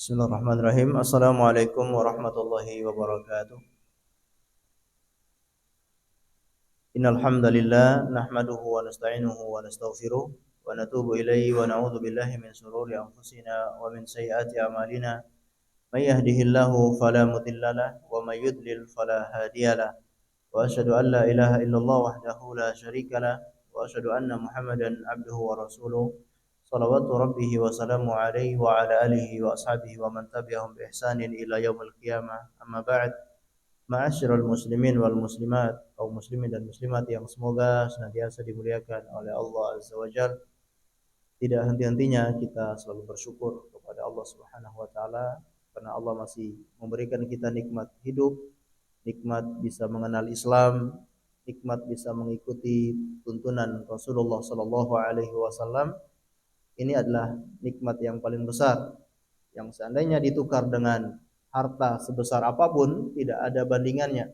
Bismillahirrahmanirrahim. Assalamualaikum warahmatullahi wabarakatuh. Innal hamdalillah nahmaduhu wa nasta'inuhu wa nastaghfiruh wa natubu ilaihi wa na'udzu billahi min shururi anfusina wa min sayyiati a'malina. May yahdihillahu fala mudhillalah wa may yudlil fala hadiyalah. Wa asyhadu an la ilaha illallah wahdahu la syarikalah wa asyhadu anna Muhammadan abduhu wa rasuluh. Salawatu rabbihi wa salamu alaihi wa ala alihi wa ashabihi wa man tabi'ahum bi ihsanin ila yaumil qiyamah. Amma ba'd. Ma'asyiral muslimin wal muslimat, kaum muslimin dan muslimat yang semoga senantiasa dimuliakan oleh Allah Azza wa Jalla. Tidak henti-hentinya kita selalu bersyukur kepada Allah Subhanahu wa taala karena Allah masih memberikan kita nikmat hidup, nikmat bisa mengenal Islam, nikmat bisa mengikuti tuntunan Rasulullah sallallahu alaihi wasallam. Ini adalah nikmat yang paling besar yang seandainya ditukar dengan harta sebesar apapun tidak ada bandingannya,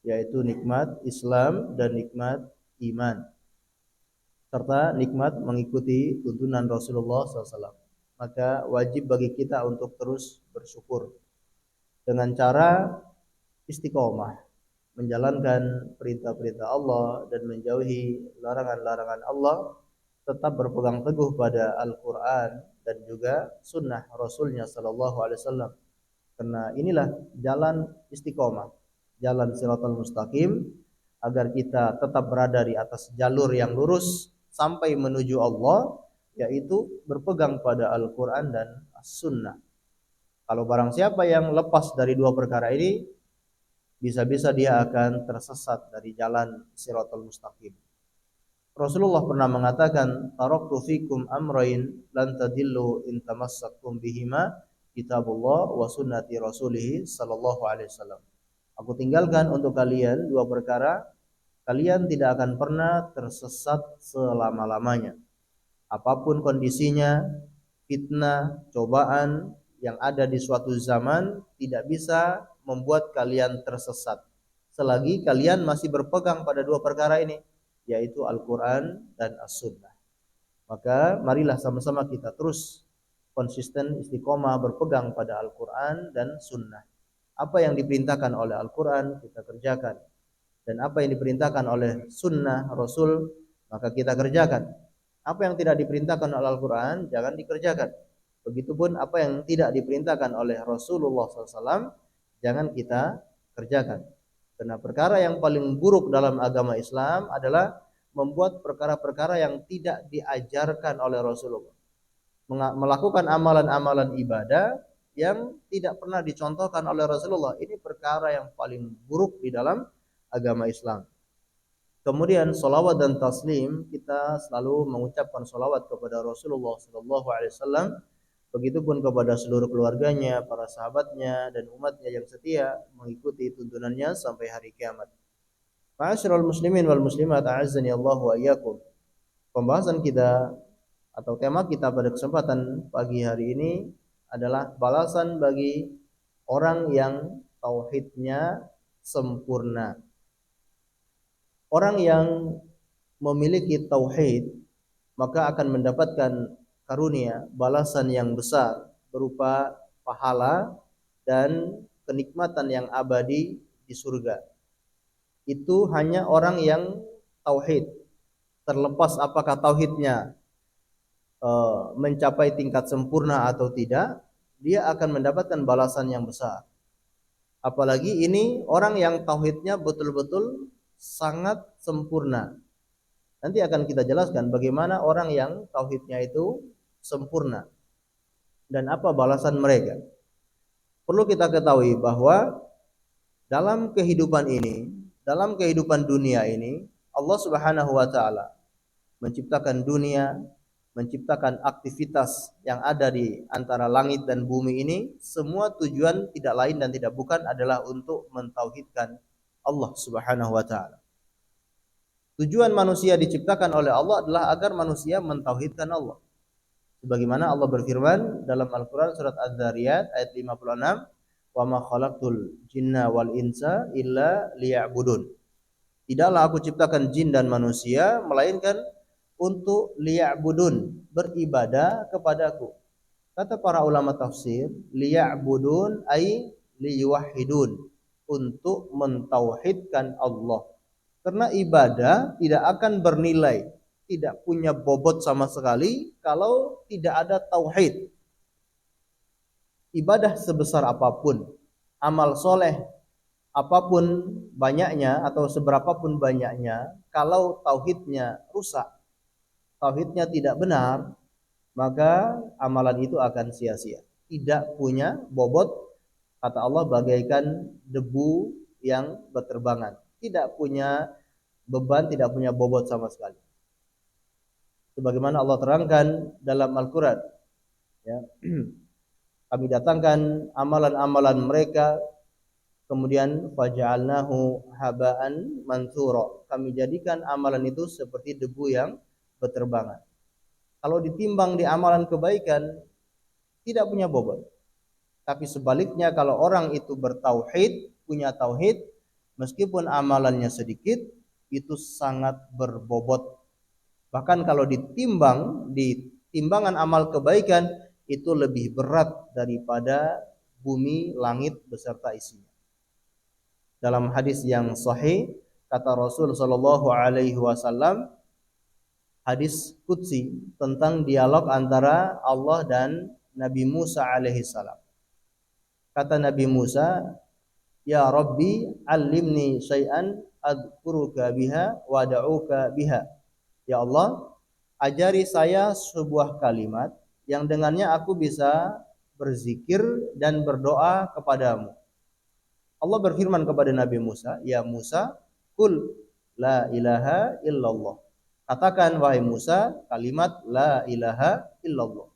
yaitu nikmat Islam dan nikmat iman serta nikmat mengikuti tuntunan Rasulullah SAW. Maka wajib bagi kita untuk terus bersyukur dengan cara istiqomah menjalankan perintah-perintah Allah dan menjauhi larangan-larangan Allah, tetap berpegang teguh pada Al-Quran dan juga sunnah Rasulnya Sallallahu Alaihi Wasallam. Karena inilah jalan istiqomah, jalan Shiratal Mustaqim, agar kita tetap berada di atas jalur yang lurus sampai menuju Allah, yaitu berpegang pada Al-Quran dan As-Sunnah. Kalau barang siapa yang lepas dari dua perkara ini, bisa-bisa dia akan tersesat dari jalan Shiratal Mustaqim. Rasulullah pernah mengatakan, taraktu fikum amrayn lan tadillu in tamassaktum bihima, kitabullah wa sunnati rasulih sallallahu alaihi wasallam. Aku tinggalkan untuk kalian dua perkara, kalian tidak akan pernah tersesat selama-lamanya. Apapun kondisinya, fitnah, cobaan yang ada di suatu zaman tidak bisa membuat kalian tersesat selagi kalian masih berpegang pada dua perkara ini, yaitu Al-Quran dan As-Sunnah. Maka marilah sama-sama kita terus konsisten istiqomah berpegang pada Al-Quran dan Sunnah. Apa yang diperintahkan oleh Al-Quran kita kerjakan, dan apa yang diperintahkan oleh Sunnah Rasul maka kita kerjakan. Apa yang tidak diperintahkan oleh Al-Quran jangan dikerjakan. Begitupun apa yang tidak diperintahkan oleh Rasulullah SAW jangan kita kerjakan. Karena perkara yang paling buruk dalam agama Islam adalah membuat perkara-perkara yang tidak diajarkan oleh Rasulullah. Melakukan amalan-amalan ibadah yang tidak pernah dicontohkan oleh Rasulullah. Ini perkara yang paling buruk di dalam agama Islam. Kemudian salawat dan taslim, kita selalu mengucapkan salawat kepada Rasulullah SAW. Begitupun kepada seluruh keluarganya, para sahabatnya, dan umatnya yang setia mengikuti tuntunannya sampai hari kiamat. Ma'asyiral muslimin wal muslimat, a'azzani Allah wa iyyakum. Pembahasan kita atau tema kita pada kesempatan pagi hari ini adalah balasan bagi orang yang tauhidnya sempurna. Orang yang memiliki tauhid maka akan mendapatkan karunia, balasan yang besar berupa pahala dan kenikmatan yang abadi di surga. Itu hanya orang yang tauhid. Terlepas apakah tauhidnya mencapai tingkat sempurna atau tidak, dia akan mendapatkan balasan yang besar. Apalagi ini orang yang tauhidnya betul-betul sangat sempurna. Nanti akan kita jelaskan bagaimana orang yang tauhidnya itu sempurna dan apa balasan mereka. Perlu kita ketahui bahwa dalam kehidupan ini, dalam kehidupan dunia ini, Allah Subhanahu wa taala menciptakan dunia, menciptakan aktivitas yang ada di antara langit dan bumi ini, semua tujuan tidak lain dan tidak bukan adalah untuk mentauhidkan Allah Subhanahu wa taala. Tujuan manusia diciptakan oleh Allah adalah agar manusia mentauhidkan Allah. Sebagaimana Allah berfirman dalam Al-Quran surat Az-Zariyat ayat 56, "Wa ma khalaqtul jinna wal insa illa liya'budun." Tidaklah aku ciptakan jin dan manusia melainkan untuk liya'budun, beribadah kepadaku. Kata para ulama tafsir, liya'budun ay liyuwahhidun, untuk mentauhidkan Allah. Karena ibadah tidak akan bernilai, tidak punya bobot sama sekali kalau tidak ada tauhid. Ibadah sebesar apapun, amal soleh apapun banyaknya atau seberapapun banyaknya, kalau tauhidnya rusak, tauhidnya tidak benar, maka amalan itu akan sia-sia. Tidak punya bobot, kata Allah, bagaikan debu yang berterbangan. Tidak punya beban, tidak punya bobot sama sekali. Sebagaimana Allah terangkan dalam Al-Quran, ya, kami datangkan amalan-amalan mereka, kemudian faja'alnahu haba'an mansura. Kami jadikan amalan itu seperti debu yang berterbangan. Kalau ditimbang di amalan kebaikan, tidak punya bobot. Tapi sebaliknya, kalau orang itu bertauhid, punya tauhid, meskipun amalannya sedikit, itu sangat berbobot. Bahkan kalau ditimbang di timbangan amal kebaikan, itu lebih berat daripada bumi, langit beserta isinya. Dalam hadis yang sahih, kata Rasul sallallahu alaihi wasallam, hadis qudsi tentang dialog antara Allah dan Nabi Musa alaihi salam. Kata Nabi Musa, "Ya Rabbi, allimni syai'an adkuruka biha wa da'uka biha." Ya Allah, ajari saya sebuah kalimat yang dengannya aku bisa berzikir dan berdoa kepadamu. Allah berfirman kepada Nabi Musa, "Ya Musa, qul la ilaha illallah." Katakan, wahai Musa, kalimat la ilaha illallah.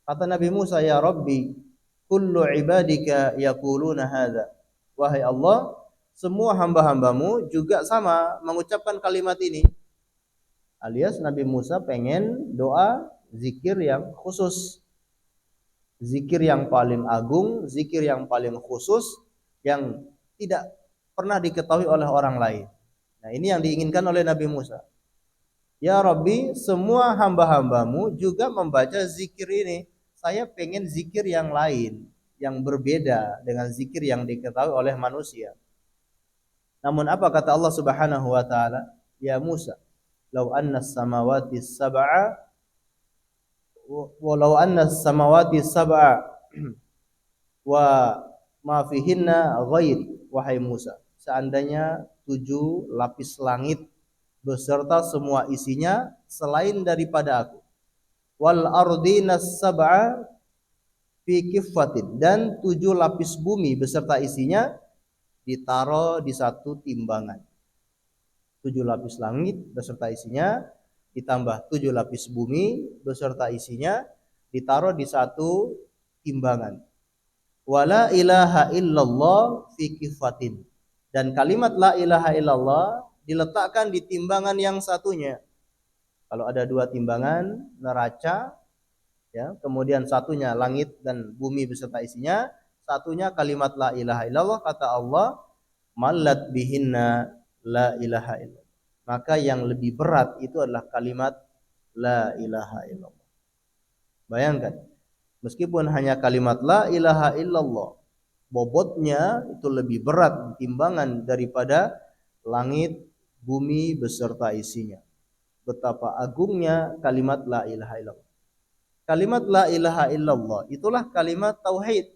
Kata Nabi Musa, "Ya Rabbi, kullu ibadika yaquluna hadza." Wahai Allah, semua hamba-hambamu juga sama mengucapkan kalimat ini. Alias Nabi Musa pengen doa zikir yang khusus. Zikir yang paling agung, zikir yang paling khusus, yang tidak pernah diketahui oleh orang lain. Nah, ini yang diinginkan oleh Nabi Musa. Ya Rabbi, semua hamba-hambamu juga membaca zikir ini. Saya pengen zikir yang lain, yang berbeda dengan zikir yang diketahui oleh manusia. Namun apa kata Allah Subhanahu wa taala? Ya Musa, law anna as-samawati sab'a walau anna as-samawati sab'a wa ma fihinna ghairi. Wahai Musa, seandainya 7 lapis langit beserta semua isinya selain daripada aku, wal ardinas sab'a fi kiffatin, dan 7 lapis bumi beserta isinya ditaruh di satu timbangan. 7 lapis langit beserta isinya ditambah 7 lapis bumi beserta isinya ditaruh di satu timbangan. Wala ilaha illallah fi kiffatin, dan kalimat la ilaha illallah diletakkan di timbangan yang satunya. Kalau ada 2 timbangan neraca, ya, kemudian satunya langit dan bumi beserta isinya, satunya kalimat la ilaha illallah, kata Allah, mallat bihinna la ilaha illallah. Maka yang lebih berat itu adalah kalimat la ilaha illallah. Bayangkan, meskipun hanya kalimat la ilaha illallah, bobotnya itu lebih berat timbangan daripada langit, bumi beserta isinya. Betapa agungnya kalimat la ilaha illallah. Kalimat la ilaha illallah itulah kalimat tauhid,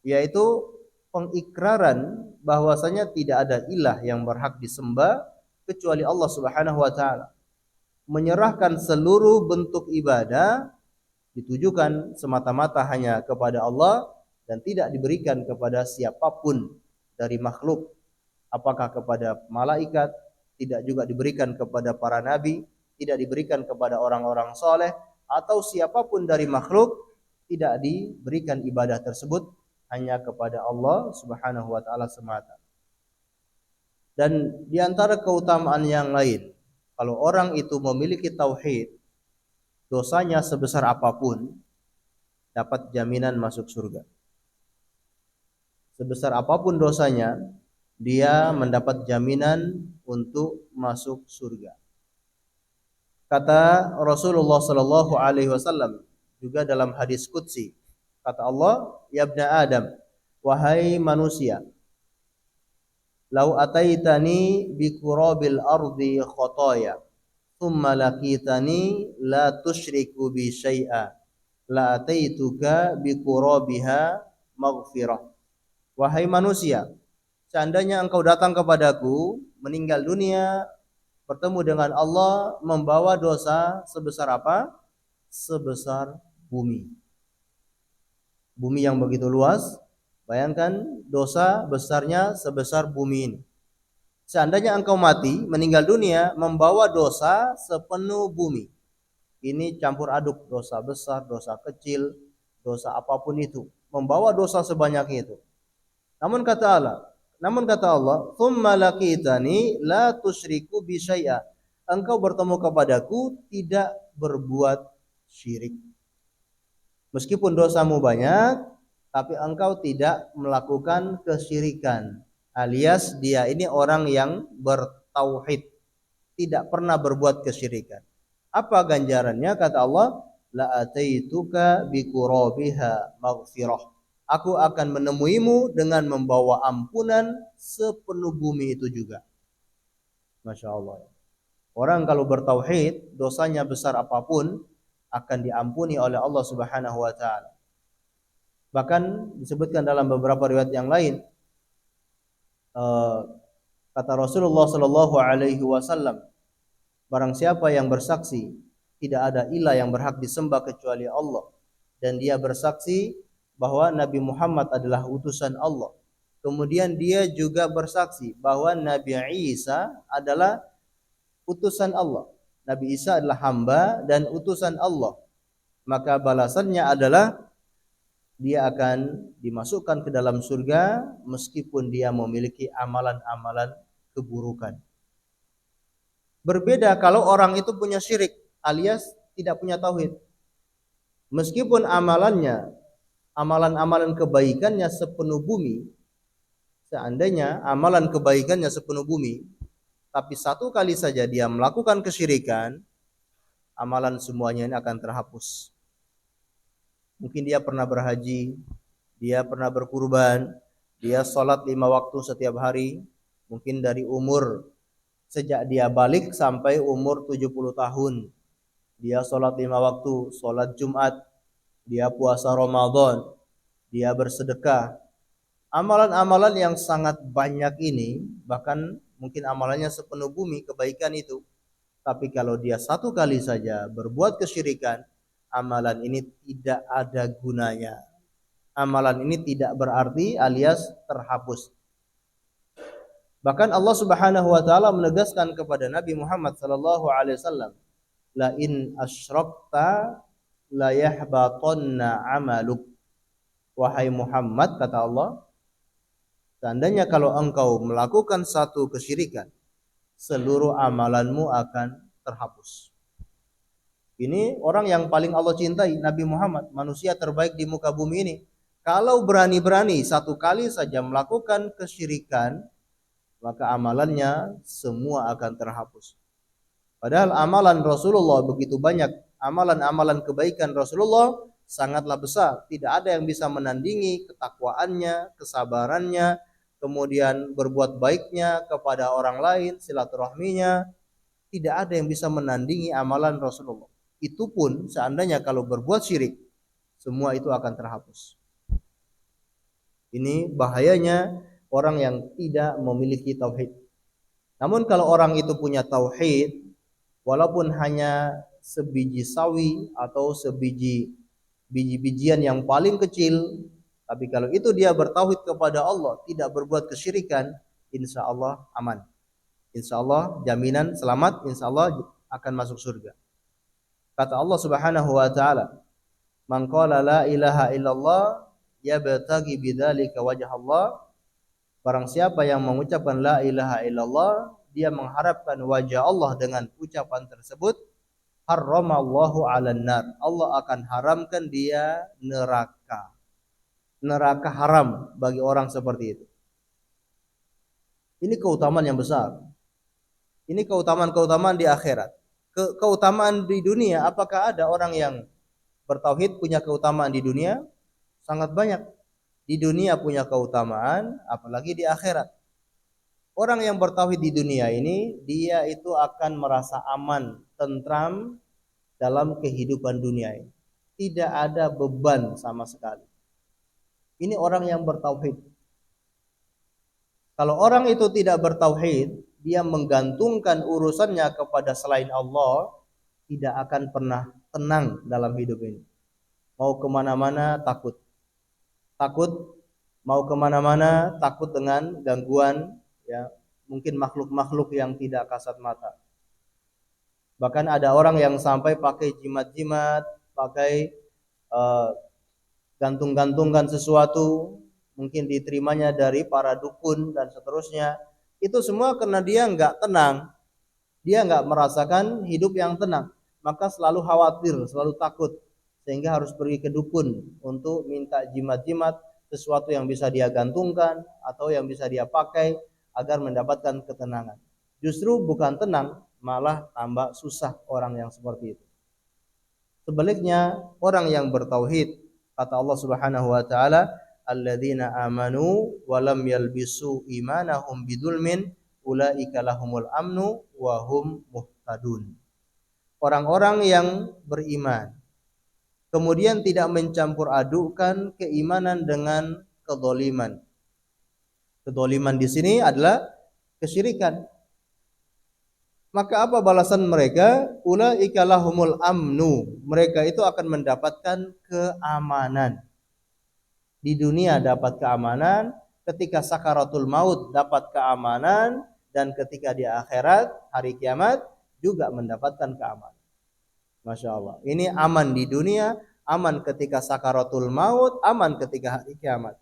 yaitu pengikraran bahwasanya tidak ada ilah yang berhak disembah kecuali Allah Subhanahu wa taala. Menyerahkan seluruh bentuk ibadah ditujukan semata-mata hanya kepada Allah dan tidak diberikan kepada siapapun dari makhluk. Apakah kepada malaikat, tidak juga diberikan kepada para nabi, tidak diberikan kepada orang-orang soleh, atau siapapun dari makhluk, tidak diberikan ibadah tersebut hanya kepada Allah Subhanahu wa taala semata. Dan di antara keutamaan yang lain, kalau orang itu memiliki tauhid, dosanya sebesar apapun dapat jaminan masuk surga. Sebesar apapun dosanya, dia mendapat jaminan untuk masuk surga. Kata Rasulullah sallallahu alaihi wasallam juga dalam hadis qudsi. Kata Allah, "Ya ibna Adam, wahai manusia, lau ataitani bi qurabil ardi khotoya, thumma laqitani la tusyriku bi syai'a, la ataituka bi qurabiha maghfirah." Wahai manusia, seandainya engkau datang kepadaku, meninggal dunia, bertemu dengan Allah, membawa dosa sebesar apa? Sebesar bumi. Bumi yang begitu luas, bayangkan dosa besarnya sebesar bumi ini. Seandainya engkau mati, meninggal dunia, membawa dosa sepenuh bumi. Ini campur aduk dosa besar, dosa kecil, dosa apapun itu. Membawa dosa sebanyak itu. Namun kata Allah, "Tsumma laqitani la tusyriku bi syai'a." Engkau bertemu kepadaku tidak berbuat syirik. Meskipun dosamu banyak, tapi engkau tidak melakukan kesyirikan. Alias dia ini orang yang bertauhid, tidak pernah berbuat kesyirikan. Apa ganjarannya? Kata Allah, "La ataituka bi qurabiha maghfirah." Aku akan menemuimu dengan membawa ampunan sepenuh bumi itu juga. Masya Allah. Orang kalau bertauhid, dosanya besar apapun akan diampuni oleh Allah Subhanahu wa taala. Bahkan disebutkan dalam beberapa riwayat yang lain, kata Rasulullah sallallahu alaihi wasallam, barang siapa yang bersaksi tidak ada ilah yang berhak disembah kecuali Allah, dan dia bersaksi bahwa Nabi Muhammad adalah utusan Allah. Kemudian dia juga bersaksi bahwa Nabi Isa adalah utusan Allah. Nabi Isa adalah hamba dan utusan Allah. Maka balasannya adalah dia akan dimasukkan ke dalam surga meskipun dia memiliki amalan-amalan keburukan. Berbeda kalau orang itu punya syirik alias tidak punya tauhid. Meskipun amalan-amalan kebaikannya sepenuh bumi, seandainya amalan kebaikannya sepenuh bumi, tapi satu kali saja dia melakukan kesyirikan, amalan semuanya ini akan terhapus. Mungkin dia pernah berhaji, dia pernah berkurban, dia sholat 5 waktu setiap hari, mungkin dari umur sejak dia balik sampai umur 70 tahun. Dia sholat 5 waktu, sholat Jumat, dia puasa Ramadan, dia bersedekah. Amalan-amalan yang sangat banyak ini, bahkan mungkin amalannya sepenuh bumi kebaikan itu. Tapi kalau dia satu kali saja berbuat kesyirikan, amalan ini tidak ada gunanya. Amalan ini tidak berarti alias terhapus. Bahkan Allah Subhanahu wa taala menegaskan kepada Nabi Muhammad sallallahu alaihi wasallam, "La in asyrakta la yahbatanna 'amaluk." Wahai Muhammad, kata Allah, seandainya kalau engkau melakukan satu kesyirikan, seluruh amalanmu akan terhapus. Ini orang yang paling Allah cintai, Nabi Muhammad, manusia terbaik di muka bumi ini. Kalau berani-berani satu kali saja melakukan kesyirikan, maka amalannya semua akan terhapus. Padahal amalan Rasulullah begitu banyak, amalan-amalan kebaikan Rasulullah sangatlah besar. Tidak ada yang bisa menandingi ketakwaannya, kesabarannya, kemudian berbuat baiknya kepada orang lain, silaturahminya. Tidak ada yang bisa menandingi amalan Rasulullah. Itu pun seandainya kalau berbuat syirik, semua itu akan terhapus. Ini bahayanya orang yang tidak memiliki tauhid. Namun kalau orang itu punya tauhid, walaupun hanya sebiji sawi atau sebiji biji-bijian yang paling kecil, tapi kalau itu dia bertauhid kepada Allah, tidak berbuat kesyirikan, insya Allah aman. Insya Allah jaminan selamat, insya Allah akan masuk surga. Kata Allah Subhanahu wa taala, "Man qala la ilaha illallah yabtaghi bidzalika wajha Allah." Barang siapa yang mengucapkan la ilaha illallah, dia mengharapkan wajah Allah dengan ucapan tersebut, harramallahu 'alan nar. Allah akan haramkan dia neraka. Neraka haram bagi orang seperti itu. Ini keutamaan yang besar. Ini keutamaan-keutamaan di akhirat. Keutamaan di dunia, apakah ada orang yang Bertauhid punya keutamaan di dunia sangat banyak. Di dunia punya keutamaan, apalagi di akhirat. Orang yang bertauhid di dunia ini, dia itu akan merasa aman, tentram dalam kehidupan dunia ini. Tidak ada beban sama sekali. Ini orang yang bertauhid. Kalau orang itu tidak bertauhid, dia menggantungkan urusannya kepada selain Allah, tidak akan pernah tenang dalam hidup ini. Mau kemana-mana takut. Takut mau kemana-mana, takut dengan gangguan, ya, mungkin makhluk-makhluk yang tidak kasat mata. Bahkan ada orang yang sampai pakai jimat-jimat, pakai gantung-gantungkan sesuatu, mungkin diterimanya dari para dukun dan seterusnya. Itu semua karena dia nggak tenang, dia nggak merasakan hidup yang tenang, maka selalu khawatir, selalu takut, sehingga harus pergi ke dukun untuk minta jimat-jimat, sesuatu yang bisa dia gantungkan atau yang bisa dia pakai agar mendapatkan ketenangan. Justru bukan tenang, malah tambah susah orang yang seperti itu. Sebaliknya, orang yang bertauhid, kata Allah Subhanahu wa taala, alladzina amanu wa lam yalbisu imanahum bidzulmin ulaika lahumul amnu wa hum muhtadun. Orang-orang yang beriman kemudian tidak mencampur adukan keimanan dengan kedzaliman. Kedzaliman di sini adalah kesyirikan. Maka apa balasan mereka? Ulaika lahumul amnu. Mereka itu akan mendapatkan keamanan. Di dunia dapat keamanan, ketika sakaratul maut dapat keamanan, dan ketika di akhirat, hari kiamat juga mendapatkan keamanan. Masya Allah. Ini aman di dunia, aman ketika sakaratul maut, aman ketika hari kiamat.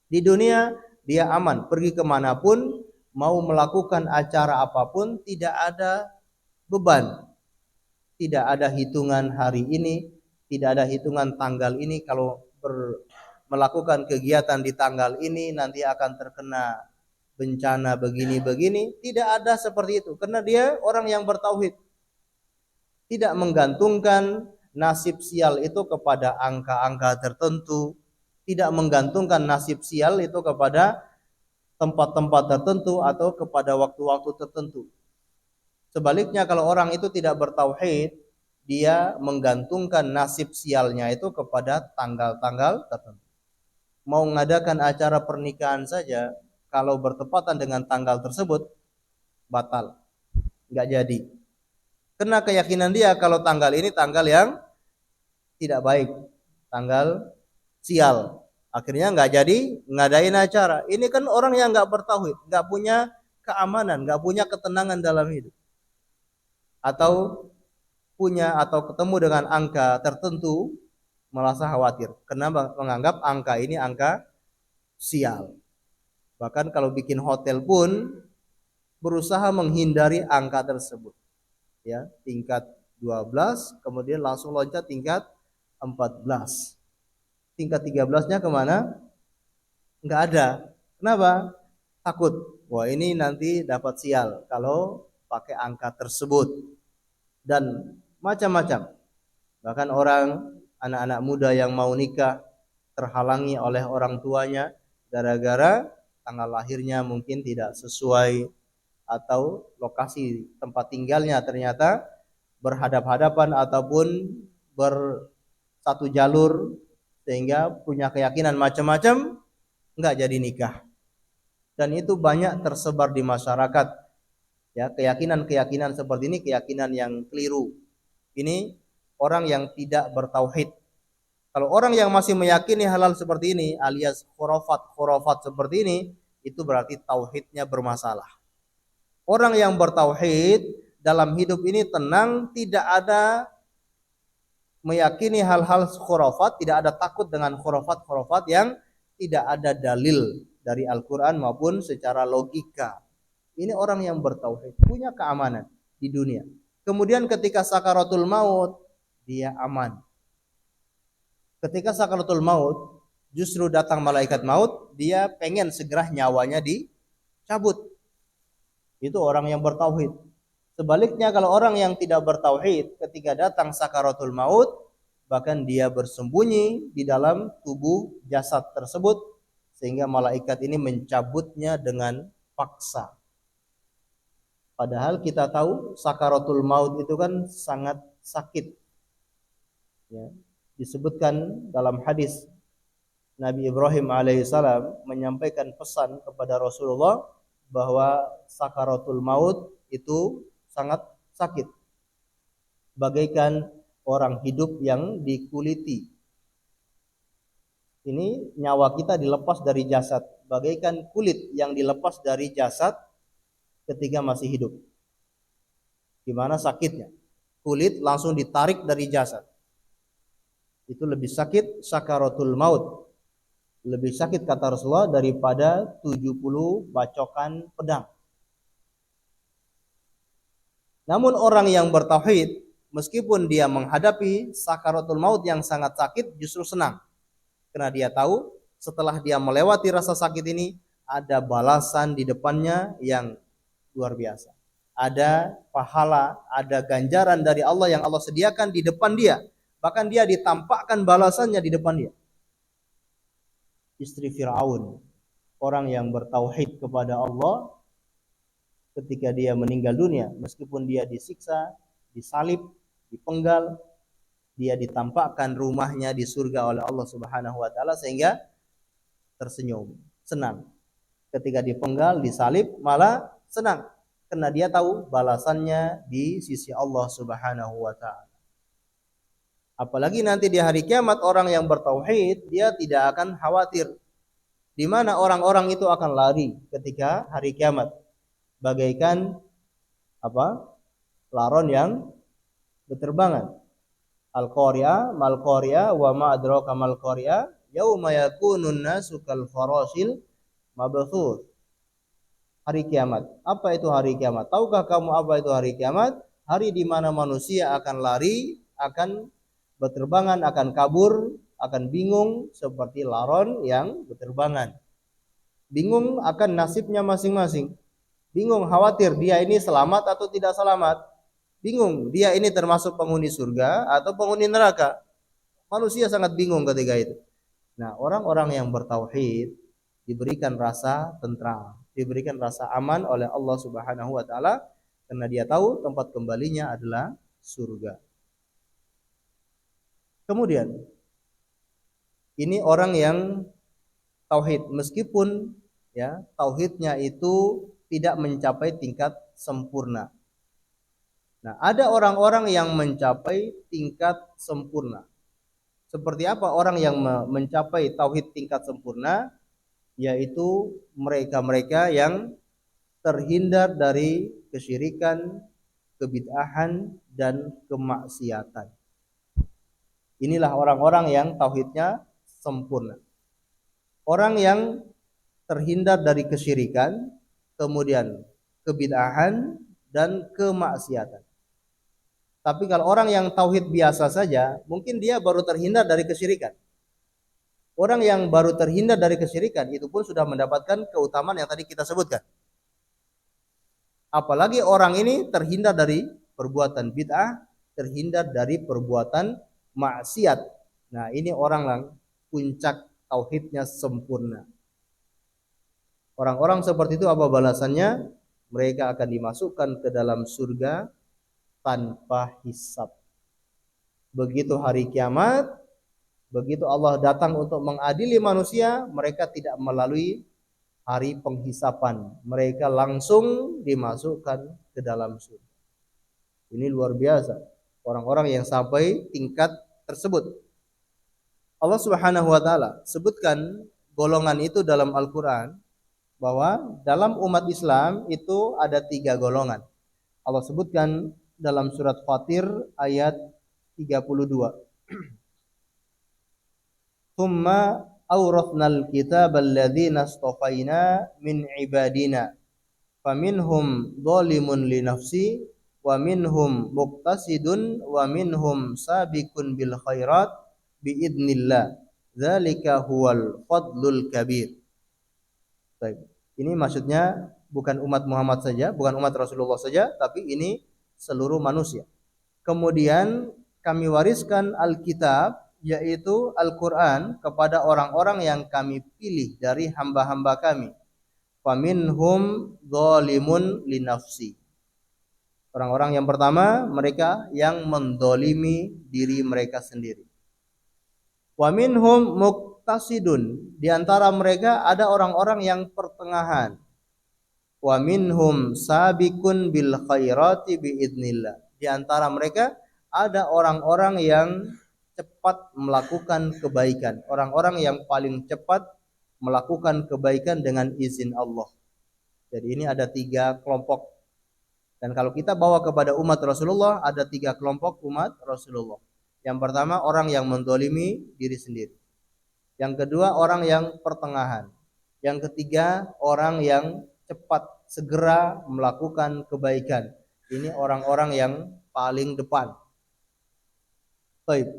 Di dunia dia aman, pergi kemanapun, mau melakukan acara apapun, tidak ada beban. Tidak ada hitungan hari ini, tidak ada hitungan tanggal ini. Kalau melakukan kegiatan di tanggal ini nanti akan terkena bencana begini-begini. Tidak ada seperti itu, karena dia orang yang bertauhid. Tidak menggantungkan nasib sial itu kepada angka-angka tertentu, tidak menggantungkan nasib sial itu kepada tempat-tempat tertentu atau kepada waktu-waktu tertentu. Sebaliknya, kalau orang itu tidak bertauhid, dia menggantungkan nasib sialnya itu kepada tanggal-tanggal tertentu. Mau mengadakan acara pernikahan saja, kalau bertepatan dengan tanggal tersebut, batal, nggak jadi. Karena keyakinan dia kalau tanggal ini tanggal yang tidak baik, tanggal sial. Akhirnya nggak jadi ngadain acara. Ini kan orang yang nggak bertauhid, nggak punya keamanan, nggak punya ketenangan dalam hidup. Atau punya atau ketemu dengan angka tertentu, merasa khawatir. Kenapa? Menganggap angka ini angka sial. Bahkan kalau bikin hotel pun berusaha menghindari angka tersebut. Ya, tingkat 12, kemudian langsung loncat tingkat 14. Tingkat 13-nya kemana? Nggak ada. Kenapa? Takut. Wah, ini nanti dapat sial kalau pakai angka tersebut. Dan macam-macam. Bahkan anak-anak muda yang mau nikah terhalangi oleh orang tuanya gara-gara tanggal lahirnya mungkin tidak sesuai, atau lokasi tempat tinggalnya ternyata berhadap-hadapan ataupun bersatu jalur, sehingga punya keyakinan macam-macam, nggak jadi nikah. Dan itu banyak tersebar di masyarakat. Ya, keyakinan-keyakinan seperti ini keyakinan yang keliru. Ini orang yang tidak bertauhid. Kalau orang yang masih meyakini hal-hal seperti ini alias khurafat seperti ini, itu berarti tauhidnya bermasalah. Orang yang bertauhid dalam hidup ini tenang, tidak ada meyakini hal-hal khurafat, tidak ada takut dengan khurafat yang tidak ada dalil dari Al-Quran maupun secara logika. Ini orang yang bertauhid, punya keamanan di dunia. Kemudian ketika sakaratul maut, dia aman. Ketika sakaratul maut, justru datang malaikat maut, dia pengen segera nyawanya dicabut. Itu orang yang bertauhid. Sebaliknya, kalau orang yang tidak bertauhid, ketika datang sakaratul maut, bahkan dia bersembunyi di dalam tubuh jasad tersebut sehingga malaikat ini mencabutnya dengan paksa. Padahal kita tahu sakaratul maut itu kan sangat sakit. Ya. Disebutkan dalam hadis Nabi Ibrahim alaihissalam menyampaikan pesan kepada Rasulullah bahwa sakaratul maut itu sangat sakit. Bagaikan orang hidup yang dikuliti. Ini nyawa kita dilepas dari jasad. Bagaikan kulit yang dilepas dari jasad ketika masih hidup. Gimana sakitnya? Kulit langsung ditarik dari jasad. Itu lebih sakit sakaratul maut. Lebih sakit kata Rasulullah daripada 70 bacokan pedang. Namun orang yang bertauhid, meskipun dia menghadapi sakaratul maut yang sangat sakit, justru senang. Karena dia tahu setelah dia melewati rasa sakit ini, ada balasan di depannya yang luar biasa. Ada pahala, ada ganjaran dari Allah yang Allah sediakan di depan dia. Bahkan dia ditampakkan balasannya di depan dia. Istri Fir'aun, orang yang bertauhid kepada Allah, ketika dia meninggal dunia, meskipun dia disiksa, disalib, dipenggal, dia ditampakkan rumahnya di surga oleh Allah Subhanahu wa taala sehingga tersenyum, senang. Ketika dipenggal, disalib, malah senang karena dia tahu balasannya di sisi Allah Subhanahu wa taala. Apalagi nanti di hari kiamat orang yang bertauhid, dia tidak akan khawatir di mana orang-orang itu akan lari ketika hari kiamat. Bagaikan laron yang berterbangan. Al-Qari'ah, mal-Qari'ah, wa ma adraka mal-Qari'ah, yauma yakunun nasu kal farasil mabthur. Hari kiamat. Apa itu hari kiamat? Tahukah kamu apa itu hari kiamat? Hari di mana manusia akan lari, akan berterbangan, akan kabur, akan bingung seperti laron yang berterbangan. Bingung akan nasibnya masing-masing. Bingung, khawatir dia ini selamat atau tidak selamat. Bingung, dia ini termasuk penghuni surga atau penghuni neraka. Manusia sangat bingung ketika itu. Nah, orang-orang yang bertauhid diberikan rasa tentram, diberikan rasa aman oleh Allah Subhanahu wa taala karena dia tahu tempat kembalinya adalah surga. Kemudian ini orang yang tauhid, meskipun ya tauhidnya itu tidak mencapai tingkat sempurna. Nah, ada orang-orang yang mencapai tingkat sempurna. Seperti apa orang yang mencapai tauhid tingkat sempurna? Yaitu mereka-mereka yang terhindar dari kesyirikan, kebid'ahan, dan kemaksiatan. Inilah orang-orang yang tauhidnya sempurna. Orang yang terhindar dari kesyirikan, kemudian kebid'ahan, dan kemaksiatan. Tapi kalau orang yang tauhid biasa saja, mungkin dia baru terhindar dari kesyirikan. Orang yang baru terhindar dari kesyirikan itu pun sudah mendapatkan keutamaan yang tadi kita sebutkan. Apalagi orang ini terhindar dari perbuatan bid'ah, terhindar dari perbuatan maksiat. Nah, ini orang yang puncak tauhidnya sempurna. Orang-orang seperti itu apa balasannya? Mereka akan dimasukkan ke dalam surga tanpa hisab. Begitu hari kiamat, begitu Allah datang untuk mengadili manusia, mereka tidak melalui hari penghisapan. Mereka langsung dimasukkan ke dalam surga. Ini luar biasa. Orang-orang yang sampai tingkat tersebut. Allah Subhanahu wa taala sebutkan golongan itu dalam Al-Qur'an bahwa dalam umat Islam itu ada 3 golongan. Allah sebutkan dalam surat Fatir ayat 32. Tsumma awrathnal kitabal ladzina astafaina min ibadina faminhum dzalimun li nafsi wa minhum muqtasidun wa minhum sabiqun bil khairat biidznillah. Dzalika huwal fadlul kabir. Baik. Ini maksudnya bukan umat Muhammad saja, bukan umat Rasulullah saja, tapi ini seluruh manusia. Kemudian kami wariskan Alkitab, yaitu Al-Quran, kepada orang-orang yang kami pilih dari hamba-hamba kami. Faminhum dzalimun linafsi. Orang-orang yang pertama, mereka yang mendolimi diri mereka sendiri. Wa minhum muqtasidun. Di antara mereka ada orang-orang yang pertengahan. Wa minhum sabiqun bil khairati biidnillah. Di antara mereka ada orang-orang yang cepat melakukan kebaikan. Orang-orang yang paling cepat melakukan kebaikan dengan izin Allah. Jadi ini ada 3 kelompok. Dan kalau kita bawa kepada umat Rasulullah, ada 3 kelompok umat Rasulullah. Yang pertama, orang yang mendolimi diri sendiri. Yang kedua, orang yang pertengahan. Yang ketiga, orang yang cepat segera melakukan kebaikan. Ini orang-orang yang paling depan. Baik.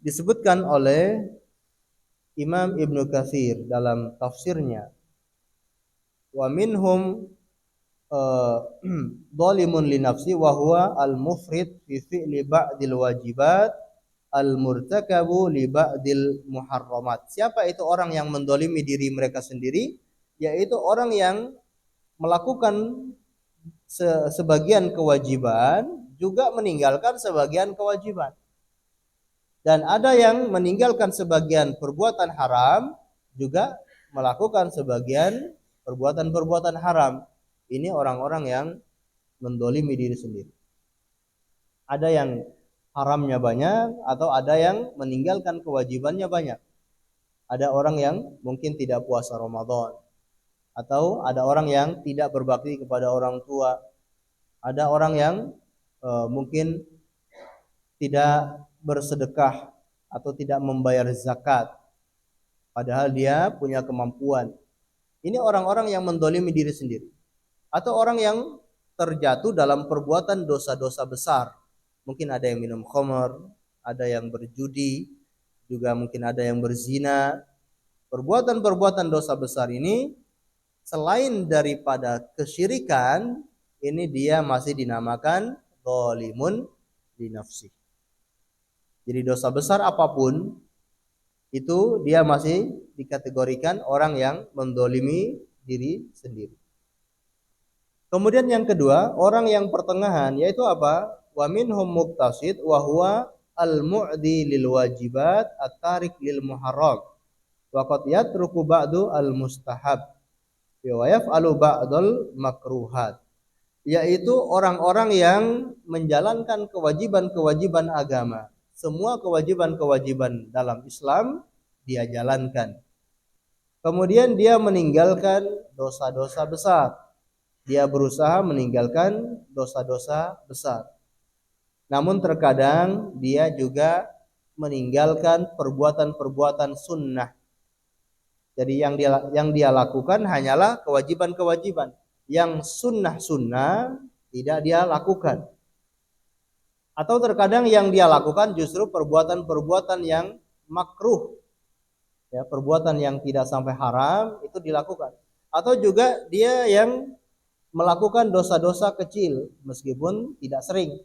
Disebutkan oleh Imam Ibnu Katsir dalam tafsirnya, wa minhum dhalimun li nafsi wa huwa al-mufrid fi fi'li ba'dil wajibat al-murtakabu li ba'dil muharramat. Siapa itu orang yang mendolimi diri mereka sendiri? Yaitu orang yang melakukan sebagian kewajiban juga meninggalkan sebagian kewajiban. Dan ada yang meninggalkan sebagian perbuatan haram juga melakukan sebagian perbuatan-perbuatan haram. Ini orang-orang yang mendolimi diri sendiri. Ada yang haramnya banyak atau ada yang meninggalkan kewajibannya banyak. Ada orang yang mungkin tidak puasa Ramadan, atau ada orang yang tidak berbakti kepada orang tua. Ada orang yang mungkin tidak bersedekah atau tidak membayar zakat, padahal dia punya kemampuan. Ini orang-orang yang mendolimi diri sendiri. Atau orang yang terjatuh dalam perbuatan dosa-dosa besar. Mungkin ada yang minum khamar, ada yang berjudi, juga mungkin ada yang berzina. Perbuatan-perbuatan dosa besar ini, selain daripada kesyirikan, ini dia masih dinamakan dzalimun li nafsi. Jadi dosa besar apapun, itu dia masih dikategorikan orang yang mendolimi diri sendiri. Kemudian yang kedua, orang yang pertengahan, yaitu apa? Wa minhum muqtasid wa huwa al-mu'di lil wajibat at-tarik lil muharram. Wa qad yatruku ba'du al-mustahab wa yaf'alu ba'dal makruhat. Yaitu orang-orang yang menjalankan kewajiban-kewajiban agama. Semua kewajiban-kewajiban dalam Islam dia jalankan. Kemudian dia meninggalkan dosa-dosa besar. Dia berusaha meninggalkan dosa-dosa besar. Namun terkadang dia juga meninggalkan perbuatan-perbuatan sunnah. Jadi yang dia lakukan hanyalah kewajiban-kewajiban. Yang sunnah-sunnah tidak dia lakukan. Atau terkadang yang dia lakukan justru perbuatan-perbuatan yang makruh. Ya, perbuatan yang tidak sampai haram itu dilakukan. Atau juga dia yang melakukan dosa-dosa kecil meskipun tidak sering.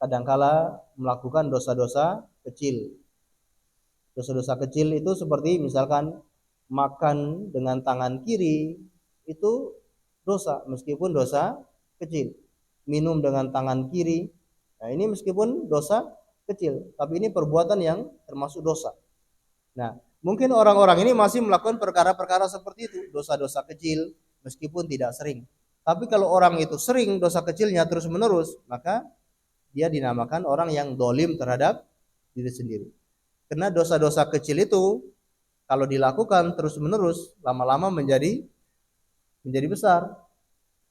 Kadangkala melakukan dosa-dosa kecil. Dosa-dosa kecil itu seperti misalkan makan dengan tangan kiri, itu dosa meskipun dosa kecil. Minum dengan tangan kiri, nah ini meskipun dosa kecil, tapi ini perbuatan yang termasuk dosa. Nah, mungkin orang-orang ini masih melakukan perkara-perkara seperti itu, dosa-dosa kecil meskipun tidak sering. Tapi kalau orang itu sering dosa kecilnya terus-menerus, maka dia dinamakan orang yang dolim terhadap diri sendiri. Karena dosa-dosa kecil itu kalau dilakukan terus-menerus, lama-lama menjadi besar.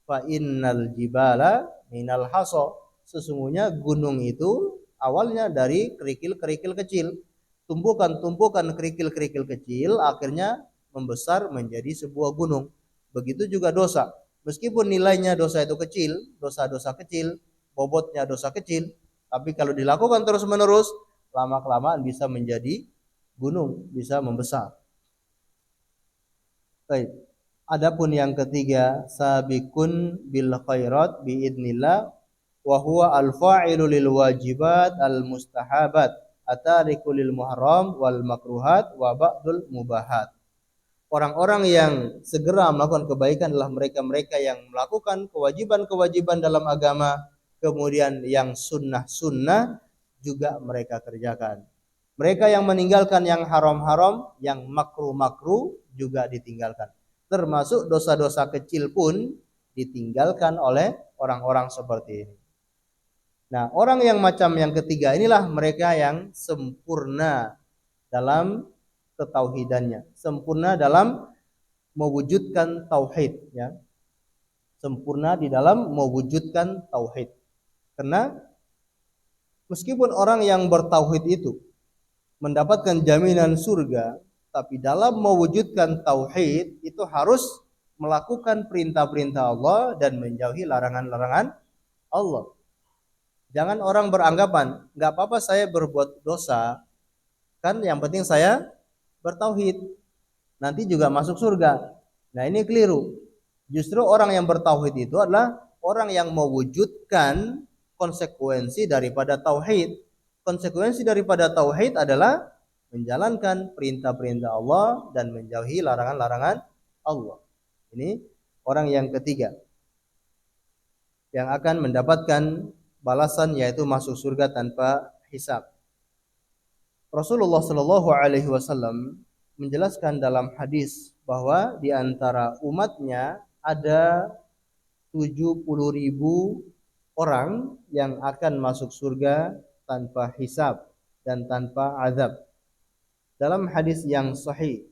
Fa innal jibala minal haso. Sesungguhnya gunung itu awalnya dari kerikil-kerikil kecil. Tumpukan-tumpukan kerikil-kerikil kecil akhirnya membesar menjadi sebuah gunung. Begitu juga dosa. Meskipun nilainya dosa itu kecil, dosa-dosa kecil, bobotnya dosa kecil, tapi kalau dilakukan terus-menerus, lama-kelamaan bisa menjadi gunung, bisa membesar. Baik. Adapun yang ketiga, sabiqun bil khairat biidnillah, wa huwa al-fa'ilu lil wajibat al-mustahabat atariku lil muharram wal makruhat wa ba'dul mubahat. Orang-orang yang segera melakukan kebaikan adalah mereka-mereka yang melakukan kewajiban-kewajiban dalam agama, kemudian yang sunnah-sunnah juga mereka kerjakan. Mereka yang meninggalkan yang haram-haram, yang makruh-makruh juga ditinggalkan. Termasuk dosa-dosa kecil pun ditinggalkan oleh orang-orang seperti ini. Nah, orang yang macam yang ketiga inilah mereka yang sempurna dalam ketauhidannya, sempurna dalam mewujudkan tauhid, ya. Sempurna di dalam mewujudkan tauhid. Karena meskipun orang yang bertauhid itu mendapatkan jaminan surga, tapi dalam mewujudkan tauhid itu harus melakukan perintah-perintah Allah dan menjauhi larangan-larangan Allah. Jangan orang beranggapan, nggak apa-apa saya berbuat dosa, kan yang penting saya bertauhid, nanti juga masuk surga. Nah, ini keliru. Justru orang yang bertauhid itu adalah orang yang mewujudkan konsekuensi daripada tauhid. Konsekuensi daripada tauhid adalah menjalankan perintah-perintah Allah dan menjauhi larangan-larangan Allah. Ini orang yang ketiga yang akan mendapatkan balasan, yaitu masuk surga tanpa hisab. Rasulullah Shallallahu Alaihi Wasallam menjelaskan dalam hadis bahwa di antara umatnya ada 70.000 orang yang akan masuk surga tanpa hisab dan tanpa azab. Dalam hadis yang sahih,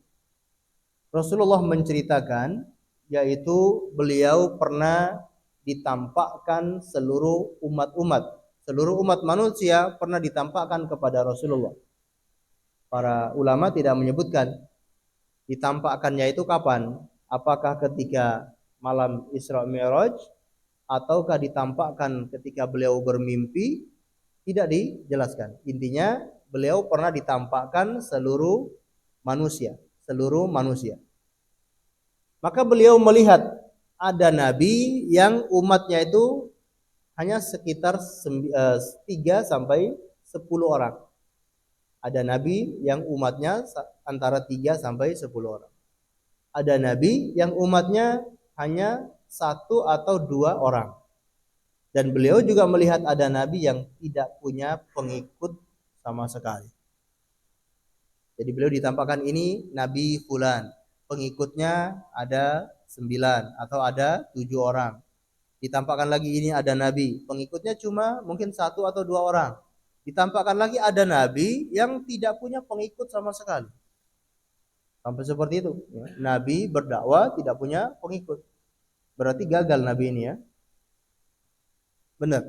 Rasulullah menceritakan, yaitu beliau pernah ditampakkan seluruh umat manusia pernah ditampakkan kepada Rasulullah. Para ulama tidak menyebutkan ditampakkannya itu kapan, apakah ketika malam Isra Mi'raj ataukah ditampakkan ketika beliau bermimpi, tidak dijelaskan. Intinya beliau pernah ditampakkan seluruh manusia. Maka beliau melihat ada nabi yang umatnya itu hanya sekitar 3 sampai 10 orang. Ada nabi yang umatnya antara 3 sampai 10 orang. Ada nabi yang umatnya hanya 1 atau 2 orang. Dan beliau juga melihat ada nabi yang tidak punya pengikut sama sekali. Jadi beliau ditampakkan ini nabi fulan, pengikutnya ada 9 atau ada 7 orang. Ditampakkan lagi ini ada nabi, pengikutnya cuma mungkin 1 atau 2 orang. Ditampakkan lagi ada nabi yang tidak punya pengikut sama sekali. Sampai seperti itu. Nabi berdakwah tidak punya pengikut. Berarti gagal nabi ini, ya. Benar.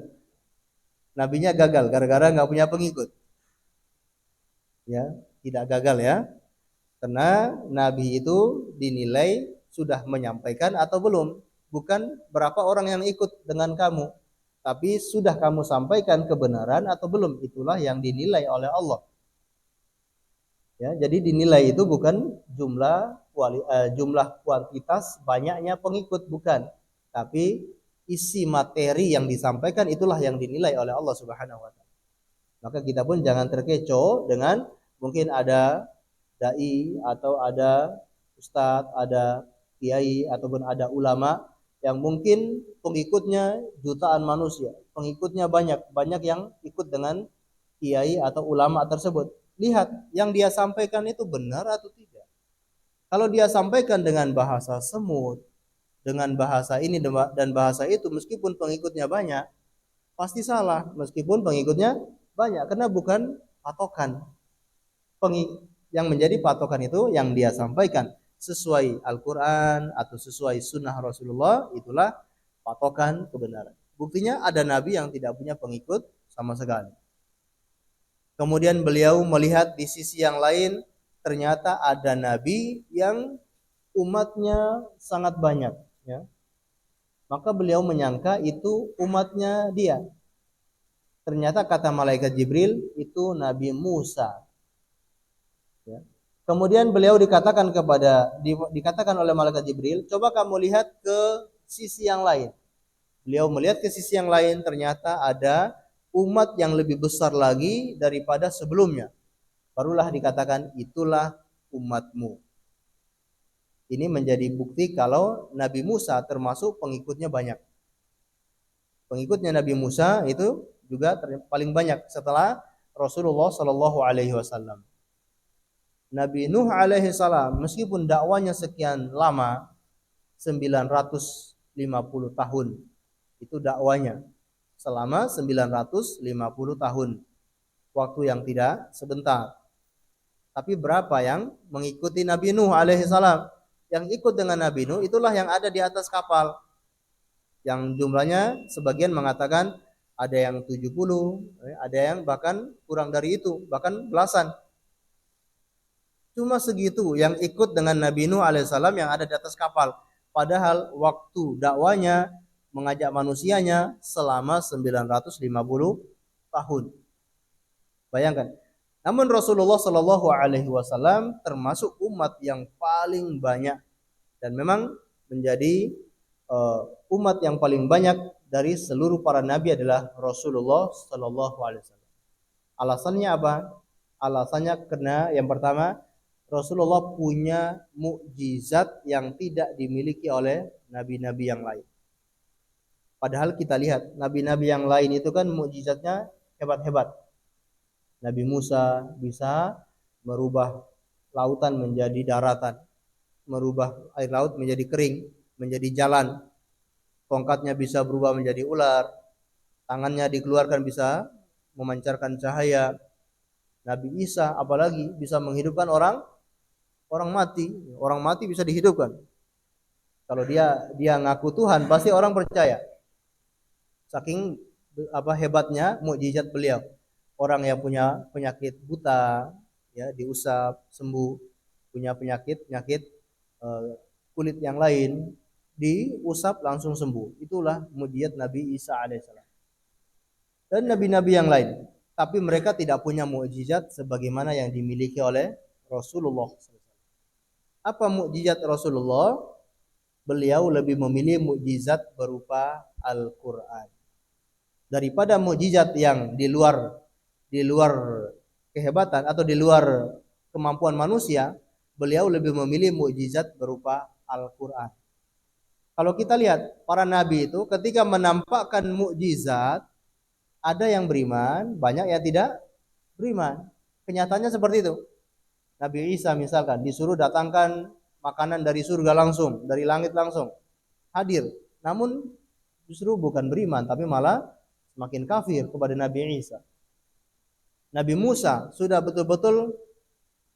Nabinya gagal gara-gara nggak punya pengikut. Ya, tidak gagal, ya. Karena nabi itu dinilai sudah menyampaikan atau belum. Bukan berapa orang yang ikut dengan kamu, tapi sudah kamu sampaikan kebenaran atau belum. Itulah yang dinilai oleh Allah. Ya, jadi dinilai itu bukan jumlah kuantitas banyaknya pengikut, bukan. Tapi isi materi yang disampaikan itulah yang dinilai oleh Allah Subhanahu wa taala. Maka kita pun jangan terkecoh dengan mungkin ada dai atau ada ustadz, ada kiai ataupun ada ulama yang mungkin pengikutnya jutaan manusia, pengikutnya banyak yang ikut dengan kiai atau ulama tersebut. Lihat yang dia sampaikan itu benar atau tidak. Kalau dia sampaikan dengan bahasa semut, dengan bahasa ini dan bahasa itu, meskipun pengikutnya banyak, pasti salah meskipun pengikutnya banyak, karena bukan patokan. Yang menjadi patokan itu yang dia sampaikan sesuai Al-Quran atau sesuai sunnah Rasulullah, itulah patokan kebenaran. Buktinya ada nabi yang tidak punya pengikut sama sekali. Kemudian beliau melihat di sisi yang lain, ternyata ada nabi yang umatnya sangat banyak, ya. Maka beliau menyangka itu umatnya dia. Ternyata kata malaikat Jibril itu Nabi Musa. Ya. Kemudian beliau dikatakan oleh malaikat Jibril, coba kamu lihat ke sisi yang lain. Beliau melihat ke sisi yang lain, ternyata ada umat yang lebih besar lagi daripada sebelumnya. Barulah dikatakan itulah umatmu. Ini menjadi bukti kalau Nabi Musa termasuk pengikutnya banyak. Pengikutnya Nabi Musa itu juga paling banyak setelah Rasulullah Shallallahu Alaihi Wasallam. Nabi Nuh alaihi salam meskipun dakwanya sekian lama 950 tahun itu dakwanya selama 950 tahun, waktu yang tidak sebentar. Tapi berapa yang mengikuti Nabi Nuh alaihi salam? Yang ikut dengan Nabi Nuh itulah yang ada di atas kapal. Yang jumlahnya sebagian mengatakan ada yang 70, ada yang bahkan kurang dari itu, bahkan belasan. Cuma segitu yang ikut dengan Nabi Nuh alaihissalam yang ada di atas kapal. Padahal waktu dakwanya mengajak manusianya selama 950 tahun. Bayangkan. Namun Rasulullah Shallallahu Alaihi Wasallam termasuk umat yang paling banyak dan memang menjadi umat yang paling banyak dari seluruh para nabi adalah Rasulullah Shallallahu Alaihi Wasallam. Alasannya apa? Alasannya karena yang pertama Rasulullah punya mukjizat yang tidak dimiliki oleh nabi-nabi yang lain. Padahal kita lihat nabi-nabi yang lain itu kan mukjizatnya hebat-hebat. Nabi Musa bisa merubah lautan menjadi daratan, merubah air laut menjadi kering, menjadi jalan. Tongkatnya bisa berubah menjadi ular, tangannya dikeluarkan bisa memancarkan cahaya. Nabi Isa apalagi bisa menghidupkan orang mati bisa dihidupkan. Kalau dia ngaku Tuhan, pasti orang percaya. Saking hebatnya mukjizat beliau. Orang yang punya penyakit buta, ya diusap sembuh, punya penyakit kulit yang lain diusap langsung sembuh. Itulah mukjizat Nabi Isa alaihissalam. Dan nabi-nabi yang lain, tapi mereka tidak punya mukjizat sebagaimana yang dimiliki oleh Rasulullah. Apa mukjizat Rasulullah? Beliau lebih memilih mukjizat berupa Al-Quran daripada mukjizat yang di luar kehebatan atau di luar kemampuan manusia. Beliau lebih memilih mukjizat berupa Al-Quran. Kalau kita lihat para nabi itu ketika menampakkan mukjizat, ada yang beriman, banyak yang tidak beriman. Kenyataannya seperti itu. Nabi Isa misalkan disuruh datangkan makanan dari surga langsung, dari langit langsung hadir. Namun justru bukan beriman, tapi malah semakin kafir kepada Nabi Isa. Nabi Musa sudah betul-betul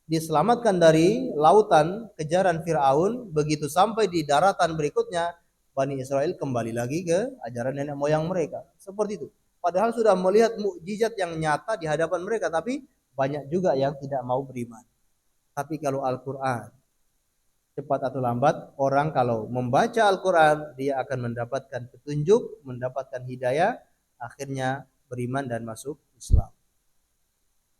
diselamatkan dari lautan kejaran Fir'aun. Begitu sampai di daratan berikutnya, Bani Israel kembali lagi ke ajaran nenek moyang mereka. Seperti itu. Padahal sudah melihat mukjizat yang nyata di hadapan mereka, tapi banyak juga yang tidak mau beriman. Tapi kalau Al-Quran, cepat atau lambat, orang kalau membaca Al-Quran, dia akan mendapatkan petunjuk, mendapatkan hidayah, akhirnya beriman dan masuk Islam.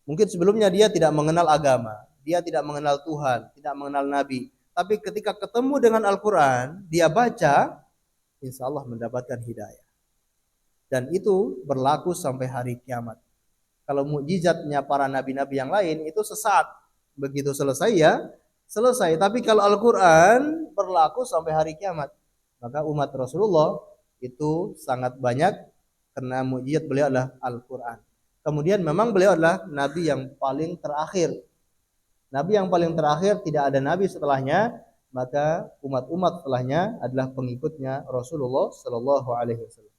Mungkin sebelumnya dia tidak mengenal agama, dia tidak mengenal Tuhan, tidak mengenal Nabi. Tapi ketika ketemu dengan Al-Quran, dia baca, insya Allah mendapatkan hidayah. Dan itu berlaku sampai hari kiamat. Kalau mukjizatnya para nabi-nabi yang lain, itu sesaat. Begitu selesai ya, selesai. Tapi kalau Al-Quran berlaku sampai hari kiamat. Maka umat Rasulullah itu sangat banyak karena mukjizat beliau adalah Al-Quran. Kemudian memang beliau adalah nabi yang paling terakhir. Nabi yang paling terakhir, tidak ada nabi setelahnya, maka umat-umat setelahnya adalah pengikutnya Rasulullah Sallallahu Alaihi Wasallam.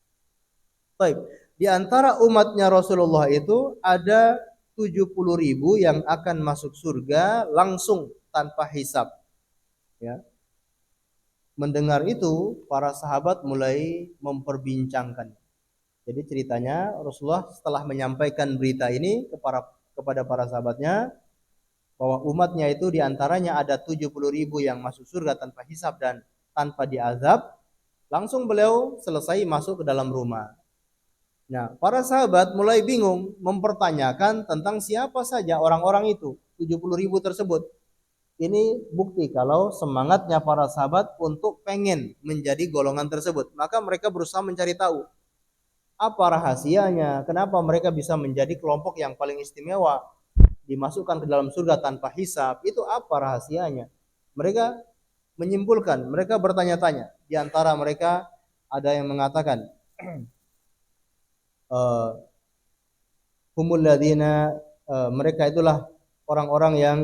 Baik, di antara umatnya Rasulullah itu ada 70.000 yang akan masuk surga langsung tanpa hisab. Ya. Mendengar itu, para sahabat mulai memperbincangkan. Jadi ceritanya Rasulullah setelah menyampaikan berita ini kepada para sahabatnya, bahwa umatnya itu diantaranya ada 70.000 yang masuk surga tanpa hisab dan tanpa diazab, langsung beliau selesai masuk ke dalam rumah. Nah, para sahabat mulai bingung mempertanyakan tentang siapa saja orang-orang itu, 70.000 tersebut. Ini bukti kalau semangatnya para sahabat untuk pengen menjadi golongan tersebut. Maka mereka berusaha mencari tahu apa rahasianya, kenapa mereka bisa menjadi kelompok yang paling istimewa, dimasukkan ke dalam surga tanpa hisab. Itu apa rahasianya? Mereka menyimpulkan, mereka bertanya-tanya. Di antara mereka ada yang mengatakan, humul ladina, mereka itulah orang-orang yang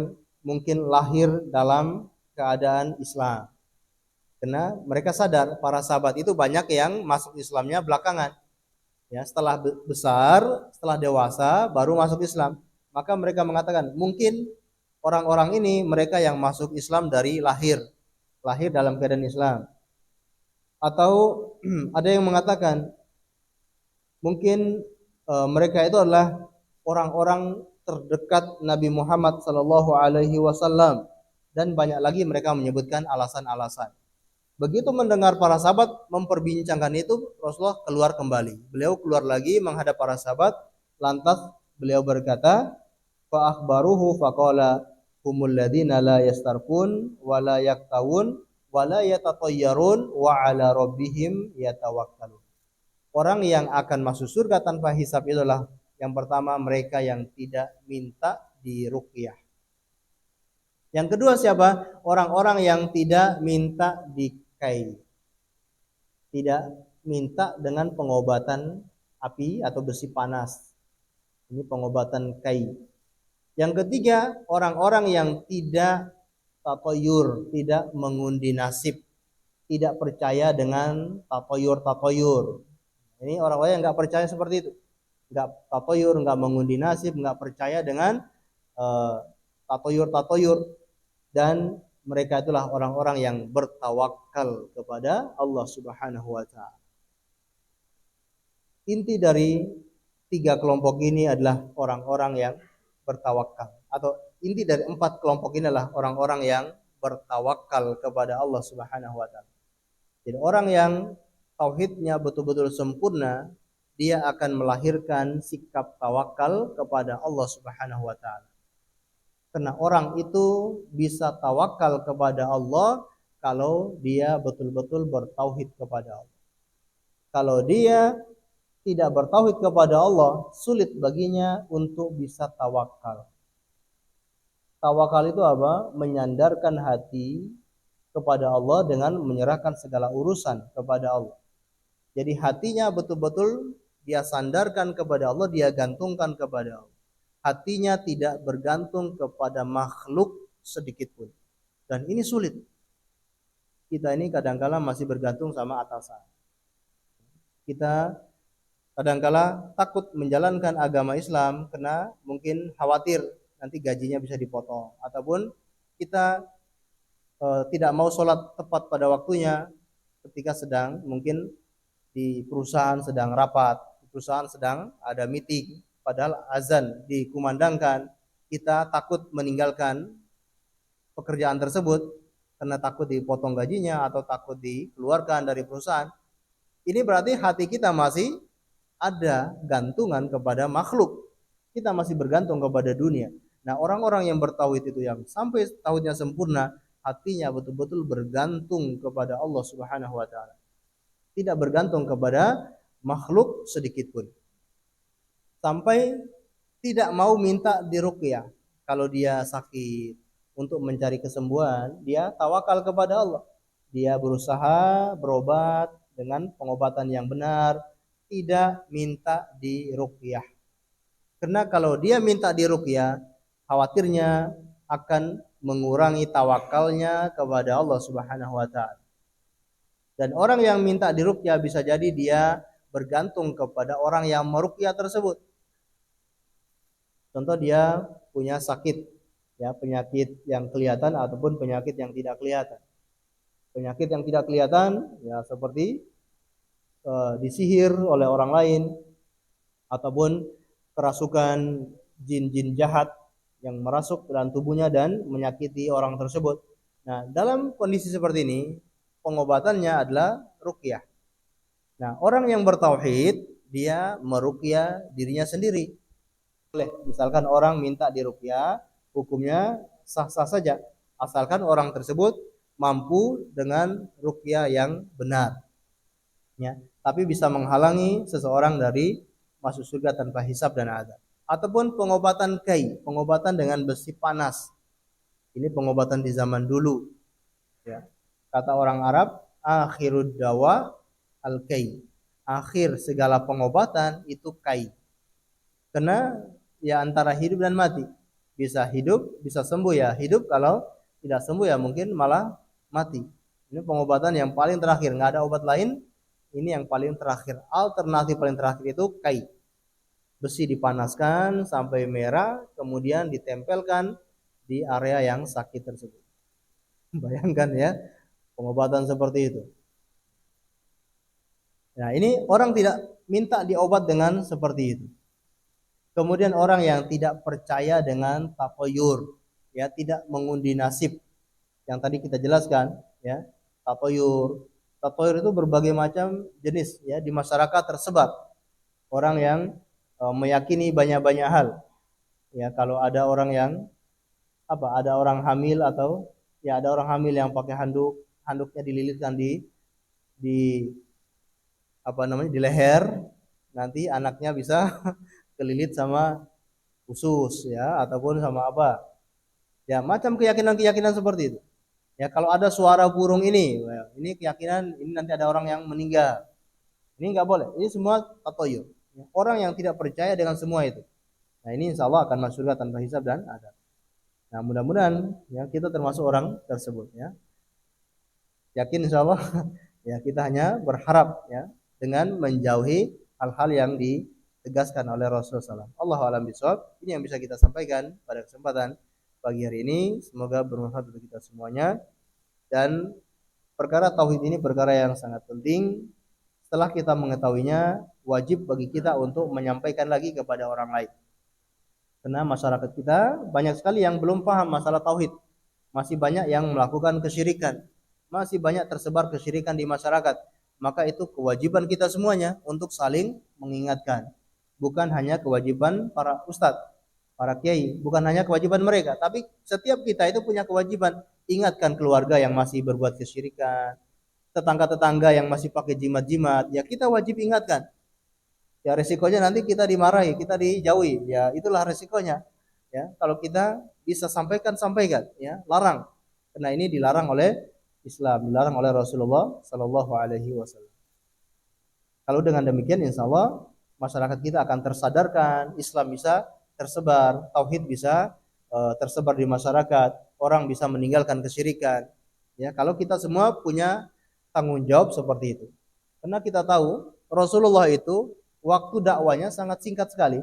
mungkin lahir dalam keadaan Islam. Karena mereka sadar para sahabat itu banyak yang masuk Islamnya belakangan. Ya, setelah besar, setelah dewasa baru masuk Islam. Maka mereka mengatakan, mungkin orang-orang ini mereka yang masuk Islam dari lahir dalam keadaan Islam. Atau ada yang mengatakan mungkin mereka itu adalah orang-orang terdekat Nabi Muhammad sallallahu alaihi wasallam, dan banyak lagi mereka menyebutkan alasan-alasan. Begitu mendengar para sahabat memperbincangkan itu, Rasulullah keluar kembali. Beliau keluar lagi menghadap para sahabat, lantas beliau berkata, fa akhbaruhu faqala humul ladzina la yastarqun wa la yaktawun wa la yatatayyarun wa ala rabbihim yatawakkalun. Orang yang akan masuk surga tanpa hisab itulah yang pertama mereka yang tidak minta diruqyah. Yang kedua siapa? Orang-orang yang tidak minta dikai. Tidak minta dengan pengobatan api atau besi panas. Ini pengobatan kai. Yang ketiga, orang-orang yang tidak tatoyur, tidak mengundi nasib, tidak percaya dengan tatoyur. Ini orang-orang yang nggak percaya seperti itu, nggak tatoyur, nggak mengundi nasib, nggak percaya dengan tatoyur, dan mereka itulah orang-orang yang bertawakal kepada Allah Subhanahu wa Ta'ala. Inti dari tiga kelompok ini adalah orang-orang yang bertawakal, atau inti dari empat kelompok ini adalah orang-orang yang bertawakal kepada Allah Subhanahu wa Ta'ala. Jadi orang yang tauhidnya betul-betul sempurna, dia akan melahirkan sikap tawakal kepada Allah Subhanahu wa Ta'ala. Karena orang itu bisa tawakal kepada Allah kalau dia betul-betul bertauhid kepada Allah. Kalau dia tidak bertauhid kepada Allah, sulit baginya untuk bisa tawakal. Tawakal itu apa? Menyandarkan hati kepada Allah dengan menyerahkan segala urusan kepada Allah. Jadi hatinya betul-betul dia sandarkan kepada Allah, dia gantungkan kepada Allah. Hatinya tidak bergantung kepada makhluk sedikit pun. Dan ini sulit. Kita ini kadangkala masih bergantung sama atasan. Kita kadangkala takut menjalankan agama Islam karena mungkin khawatir nanti gajinya bisa dipotong, ataupun kita tidak mau sholat tepat pada waktunya ketika sedang mungkin di perusahaan sedang rapat, di perusahaan sedang ada meeting, padahal azan dikumandangkan. Kita takut meninggalkan pekerjaan tersebut karena takut dipotong gajinya atau takut dikeluarkan dari perusahaan. Ini berarti hati kita masih ada gantungan kepada makhluk. Kita masih bergantung kepada dunia. Nah, orang-orang yang bertauhid itu yang sampai tauhidnya sempurna, hatinya betul-betul bergantung kepada Allah Subhanahu wa Ta'ala. Tidak bergantung kepada makhluk sedikit pun. Sampai tidak mau minta diruqyah. Kalau dia sakit, untuk mencari kesembuhan, dia tawakal kepada Allah. Dia berusaha berobat dengan pengobatan yang benar, tidak minta diruqyah. Karena kalau dia minta diruqyah, khawatirnya akan mengurangi tawakalnya kepada Allah Subhanahu wa Ta'ala. Dan orang yang minta diruqyah bisa jadi dia bergantung kepada orang yang meruqyah tersebut. Contoh dia punya sakit, ya, penyakit yang kelihatan ataupun penyakit yang tidak kelihatan. Penyakit yang tidak kelihatan ya seperti disihir oleh orang lain, ataupun kerasukan jin-jin jahat yang merasuk ke dalam tubuhnya dan menyakiti orang tersebut. Nah, dalam kondisi seperti ini pengobatannya adalah ruqyah. Nah, orang yang bertauhid dia meruqyah dirinya sendiri. Misalkan orang minta diruqyah, hukumnya sah-sah saja. asalkan orang tersebut mampu dengan ruqyah yang benar, ya. Tapi bisa menghalangi seseorang dari masuk surga tanpa hisab dan azab. Ataupun pengobatan kai, pengobatan dengan besi panas. Ini pengobatan di zaman dulu, ya. Kata orang Arab, akhirud dawa al-kai. Akhir segala pengobatan itu kai. Karena ya antara hidup dan mati. Bisa hidup, bisa sembuh ya hidup, kalau tidak sembuh ya mungkin malah mati. Ini pengobatan yang paling terakhir, nggak ada obat lain. Ini yang paling terakhir. Alternatif paling terakhir itu kai. Besi dipanaskan sampai merah, kemudian ditempelkan di area yang sakit tersebut. Bayangkan ya, pengobatan seperti itu. Nah, ini orang tidak minta diobat dengan seperti itu. Kemudian orang yang tidak percaya dengan takoyur, ya, tidak mengundi nasib, yang tadi kita jelaskan, ya, takoyur. Takoyur itu berbagai macam jenis, ya, di masyarakat tersebar. Orang yang meyakini banyak-banyak hal, ya, kalau ada orang yang ada orang hamil, atau ya ada orang hamil yang pakai handuk, handuknya dililitkan di di leher, nanti anaknya bisa kelilit sama usus, ya, ataupun sama apa, ya, macam keyakinan-keyakinan seperti itu, ya. Kalau ada suara burung ini keyakinan ini nanti ada orang yang meninggal, ini nggak boleh, ini semua tatoyur, ya. Orang yang tidak percaya dengan semua itu, nah ini insya Allah akan masuk surga tanpa hisab dan adab. Nah, mudah-mudahan ya kita termasuk orang tersebut, ya. Yakin insya Allah. Ya, kita hanya berharap, ya, dengan menjauhi hal-hal yang ditegaskan oleh Rasulullah SAW. Allahu a'lam bishawab. Ini yang bisa kita sampaikan pada kesempatan pagi hari ini. Semoga bermanfaat untuk kita semuanya. Dan perkara tauhid ini perkara yang sangat penting. Setelah kita mengetahuinya, wajib bagi kita untuk menyampaikan lagi kepada orang lain. Karena masyarakat kita banyak sekali yang belum paham masalah tauhid. Masih banyak yang melakukan kesyirikan. Masih banyak tersebar kesyirikan di masyarakat. Maka itu kewajiban kita semuanya untuk saling mengingatkan. Bukan hanya kewajiban para ustadz, para kiai, bukan hanya kewajiban mereka, tapi setiap kita itu punya kewajiban. Ingatkan keluarga yang masih berbuat kesyirikan, tetangga-tetangga yang masih pakai jimat-jimat, ya kita wajib ingatkan. Ya resikonya nanti kita dimarahi, kita dijauhi, ya itulah resikonya. Ya, kalau kita bisa sampaikan, ya, larang. Karena ini dilarang oleh Islam, dilarang oleh Rasulullah Sallallahu Alaihi Wasallam. Kalau dengan demikian, insya Allah masyarakat kita akan tersadarkan, Islam bisa tersebar, tauhid bisa tersebar di masyarakat, orang bisa meninggalkan kesyirikan. Ya, kalau kita semua punya tanggung jawab seperti itu. Karena kita tahu Rasulullah itu waktu dakwanya sangat singkat sekali,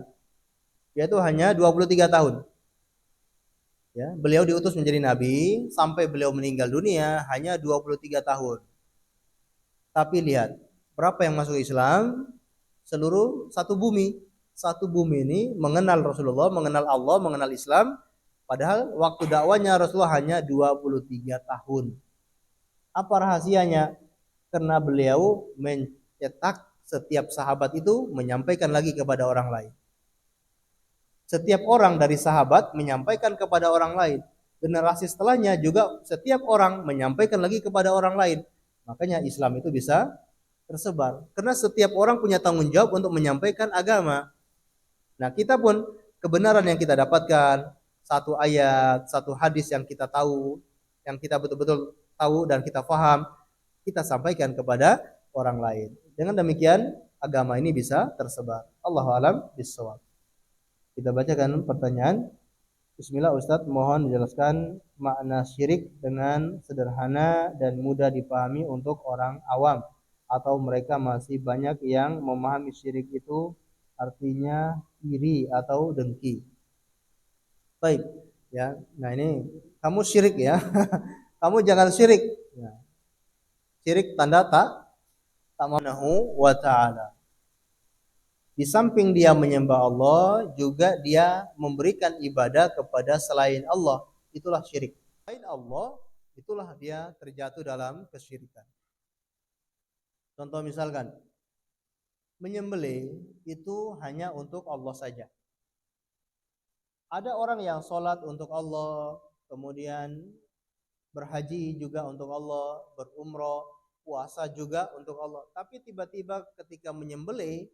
yaitu hanya 23 tahun. Ya, beliau diutus menjadi nabi sampai beliau meninggal dunia hanya 23 tahun. Tapi lihat, berapa yang masuk Islam? Seluruh satu bumi. Satu bumi ini mengenal Rasulullah, mengenal Allah, mengenal Islam. Padahal waktu dakwanya Rasulullah hanya 23 tahun. Apa rahasianya? Karena beliau mencetak setiap sahabat itu menyampaikan lagi kepada orang lain. Setiap orang dari sahabat menyampaikan kepada orang lain. Generasi setelahnya juga setiap orang menyampaikan lagi kepada orang lain. Makanya Islam itu bisa tersebar. Karena setiap orang punya tanggung jawab untuk menyampaikan agama. Nah, kita pun kebenaran yang kita dapatkan, satu ayat, satu hadis yang kita tahu, yang kita betul-betul tahu dan kita paham, kita sampaikan kepada orang lain. Dengan demikian, agama ini bisa tersebar. Allahu a'lam bishawab. Kita bacakan pertanyaan. Bismillah Ustadz, mohon dijelaskan makna syirik dengan sederhana dan mudah dipahami untuk orang awam, atau mereka masih banyak yang memahami syirik itu artinya iri atau dengki. Baik, ya. Nah, ini kamu syirik ya. Kamu jangan syirik. Ya. Syirik tanda tak manahu wa ta'ala. Di samping dia menyembah Allah, juga dia memberikan ibadah kepada selain Allah. Itulah syirik. Selain Allah, itulah dia terjatuh dalam kesyirikan. Contoh misalkan, menyembelih itu hanya untuk Allah saja. Ada orang yang sholat untuk Allah, kemudian berhaji juga untuk Allah, berumrah, puasa juga untuk Allah. Tapi tiba-tiba ketika menyembelih,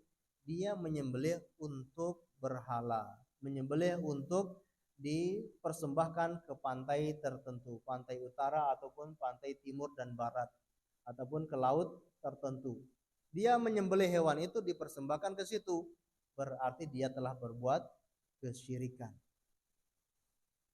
dia menyembelih untuk berhala, menyembelih untuk dipersembahkan ke pantai tertentu, pantai utara ataupun pantai timur dan barat, ataupun ke laut tertentu. Dia menyembelih hewan itu dipersembahkan ke situ, berarti dia telah berbuat kesyirikan.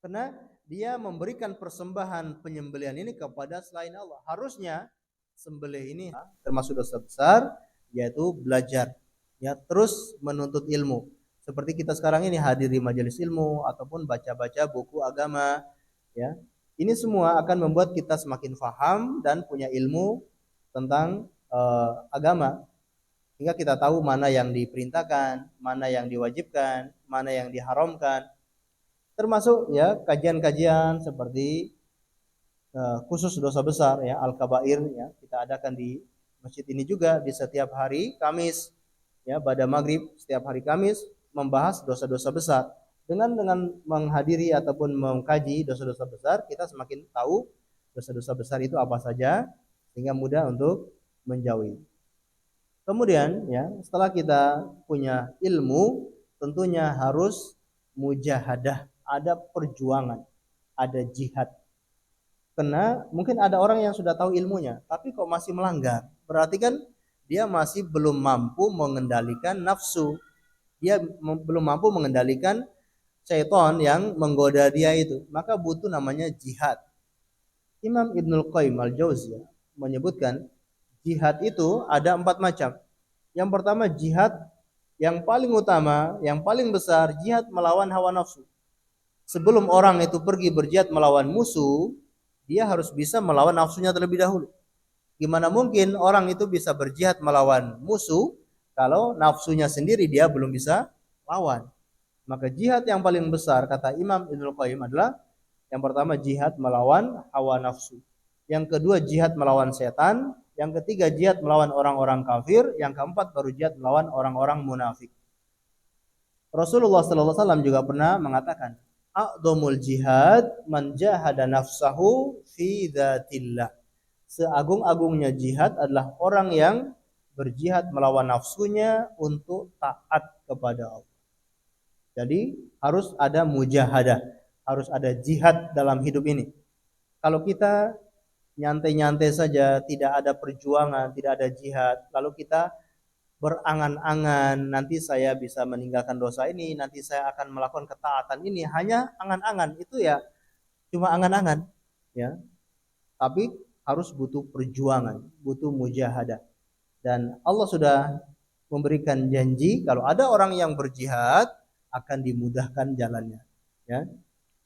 Karena dia memberikan persembahan penyembelihan ini kepada selain Allah. Harusnya sembelih ini termasuk dosa besar, yaitu belajar, ya, terus menuntut ilmu. Seperti kita sekarang ini hadir di majelis ilmu ataupun baca-baca buku agama, ya. Ini semua akan membuat kita semakin paham dan punya ilmu tentang agama, hingga kita tahu mana yang diperintahkan, mana yang diwajibkan, mana yang diharamkan. Termasuk ya kajian-kajian seperti khusus dosa besar, ya, al-kabair, ya, kita adakan di masjid ini juga di setiap hari Kamis, ya, pada maghrib setiap hari Kamis membahas dosa-dosa besar. Dengan menghadiri ataupun mengkaji dosa-dosa besar, kita semakin tahu dosa-dosa besar itu apa saja, sehingga mudah untuk menjauhi. Kemudian, ya, setelah kita punya ilmu, tentunya harus mujahadah, ada perjuangan, ada jihad. Karena mungkin ada orang yang sudah tahu ilmunya, tapi kok masih melanggar, berarti kan dia masih belum mampu mengendalikan nafsu, dia belum mampu mengendalikan syaitan yang menggoda dia itu, maka butuh namanya jihad. Imam Ibnul Qayyim al-Jauziyah menyebutkan jihad itu ada 4 macam. Yang pertama jihad yang paling utama, yang paling besar, jihad melawan hawa nafsu. Sebelum orang itu pergi berjihad melawan musuh, dia harus bisa melawan nafsunya terlebih dahulu. Gimana mungkin orang itu bisa berjihad melawan musuh kalau nafsunya sendiri dia belum bisa lawan? Maka jihad yang paling besar kata Imam Ibnul Qayyim adalah yang pertama jihad melawan hawa nafsu. Yang kedua jihad melawan setan. Yang ketiga jihad melawan orang-orang kafir. Yang keempat baru jihad melawan orang-orang munafik. Rasulullah SAW juga pernah mengatakan, a'dhamul jihad man jahada nafsahu fi dzatillah. Seagung-agungnya jihad adalah orang yang berjihad melawan nafsunya untuk taat kepada Allah. Jadi harus ada mujahadah, harus ada jihad dalam hidup ini. Kalau kita nyantai-nyantai saja, tidak ada perjuangan, tidak ada jihad, lalu kita berangan-angan, nanti saya bisa meninggalkan dosa ini, nanti saya akan melakukan ketaatan ini, hanya angan-angan, itu ya cuma angan-angan, ya. Tapi harus butuh perjuangan, butuh mujahadah. Dan Allah sudah memberikan janji kalau ada orang yang berjihad akan dimudahkan jalannya, ya.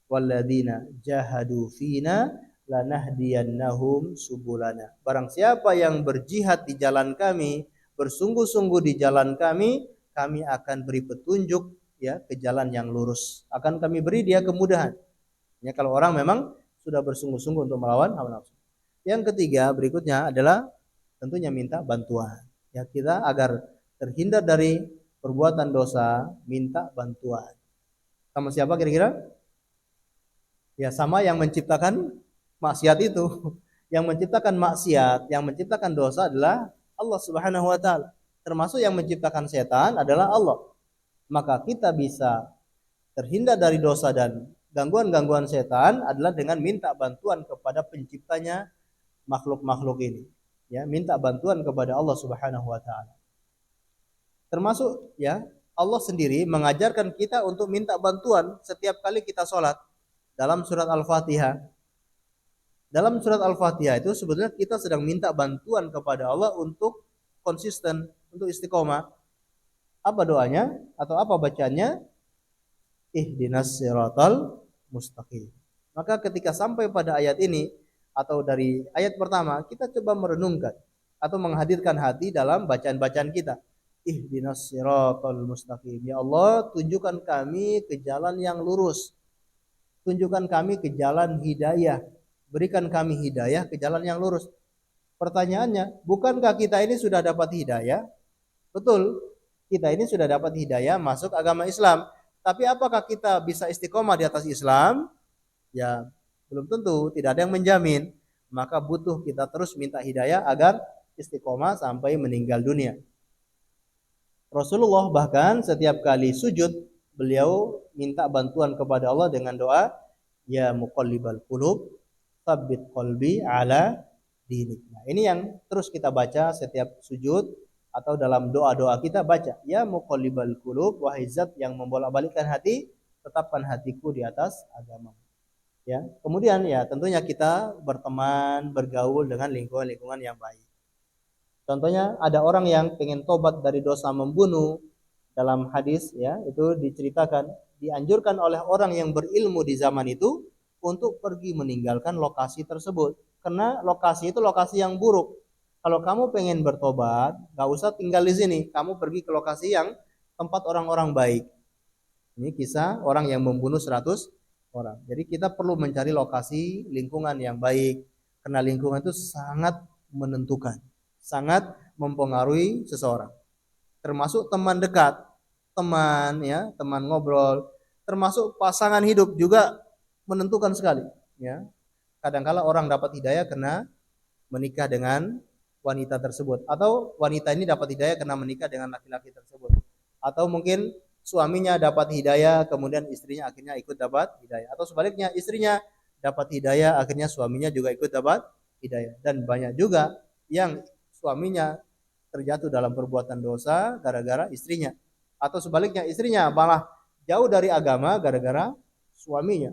Walladzina jahadu fina lanahdiyannahum subulana. Barang siapa yang berjihad di jalan kami, bersungguh-sungguh di jalan kami, kami akan beri petunjuk, ya, ke jalan yang lurus. Akan kami beri dia kemudahan. Ya, kalau orang memang sudah bersungguh-sungguh untuk melawan hawa nafsu. Yang ketiga berikutnya adalah tentunya minta bantuan. Ya, kita agar terhindar dari perbuatan dosa, minta bantuan. Sama siapa kira-kira? Ya, sama yang menciptakan maksiat itu. Yang menciptakan maksiat, yang menciptakan dosa adalah Allah Subhanahu wa taala. Termasuk yang menciptakan setan adalah Allah. Maka kita bisa terhindar dari dosa dan gangguan-gangguan setan adalah dengan minta bantuan kepada penciptanya makhluk-makhluk ini. Ya, minta bantuan kepada Allah Subhanahu wa taala. Termasuk, ya, Allah sendiri mengajarkan kita untuk minta bantuan setiap kali kita sholat. Dalam surat Al-Fatihah. Dalam surat Al-Fatihah itu sebenarnya kita sedang minta bantuan kepada Allah untuk konsisten, untuk istiqomah. Apa doanya atau apa bacaannya? Ihdinas siratal mustaqim. Maka ketika sampai pada ayat ini atau dari ayat pertama, kita coba merenungkan atau menghadirkan hati dalam bacaan-bacaan kita. Ihdinas siratal mustaqim. Ya Allah, tunjukkan kami ke jalan yang lurus. Tunjukkan kami ke jalan hidayah. Berikan kami hidayah ke jalan yang lurus. Pertanyaannya, bukankah kita ini sudah dapat hidayah? Betul, kita ini sudah dapat hidayah masuk agama Islam. Tapi apakah kita bisa istiqomah di atas Islam? Ya, Belum tentu, tidak ada yang menjamin. Maka butuh kita terus minta hidayah agar istiqomah sampai meninggal dunia. Rasulullah bahkan setiap kali sujud, beliau minta bantuan kepada Allah dengan doa, ya muqallibal qulub, tsabbit qalbi ala dinik. Nah, ini yang terus kita baca setiap sujud atau dalam doa-doa kita baca, ya muqallibal qulub, wahai zat yang membolak-balikkan hati, tetapkan hatiku di atas agama. Ya. Kemudian ya tentunya kita berteman, bergaul dengan lingkungan-lingkungan yang baik. Contohnya ada orang yang pengen tobat dari dosa membunuh, dalam hadis ya itu diceritakan dianjurkan oleh orang yang berilmu di zaman itu untuk pergi meninggalkan lokasi tersebut karena lokasi itu lokasi yang buruk. Kalau kamu pengen bertobat, gak usah tinggal di sini, kamu pergi ke lokasi yang tempat orang-orang baik. Ini kisah orang yang membunuh 100 orang. Jadi kita perlu mencari lokasi lingkungan yang baik karena lingkungan itu sangat menentukan, sangat mempengaruhi seseorang. Termasuk teman dekat, teman ya, teman ngobrol, termasuk pasangan hidup juga menentukan sekali ya. Kadang-kala orang dapat hidayah karena menikah dengan wanita tersebut atau wanita ini dapat hidayah karena menikah dengan laki-laki tersebut. Atau mungkin suaminya dapat hidayah kemudian istrinya akhirnya ikut dapat hidayah atau sebaliknya istrinya dapat hidayah akhirnya suaminya juga ikut dapat hidayah. Dan banyak juga yang suaminya terjatuh dalam perbuatan dosa gara-gara istrinya atau sebaliknya istrinya malah jauh dari agama gara-gara suaminya.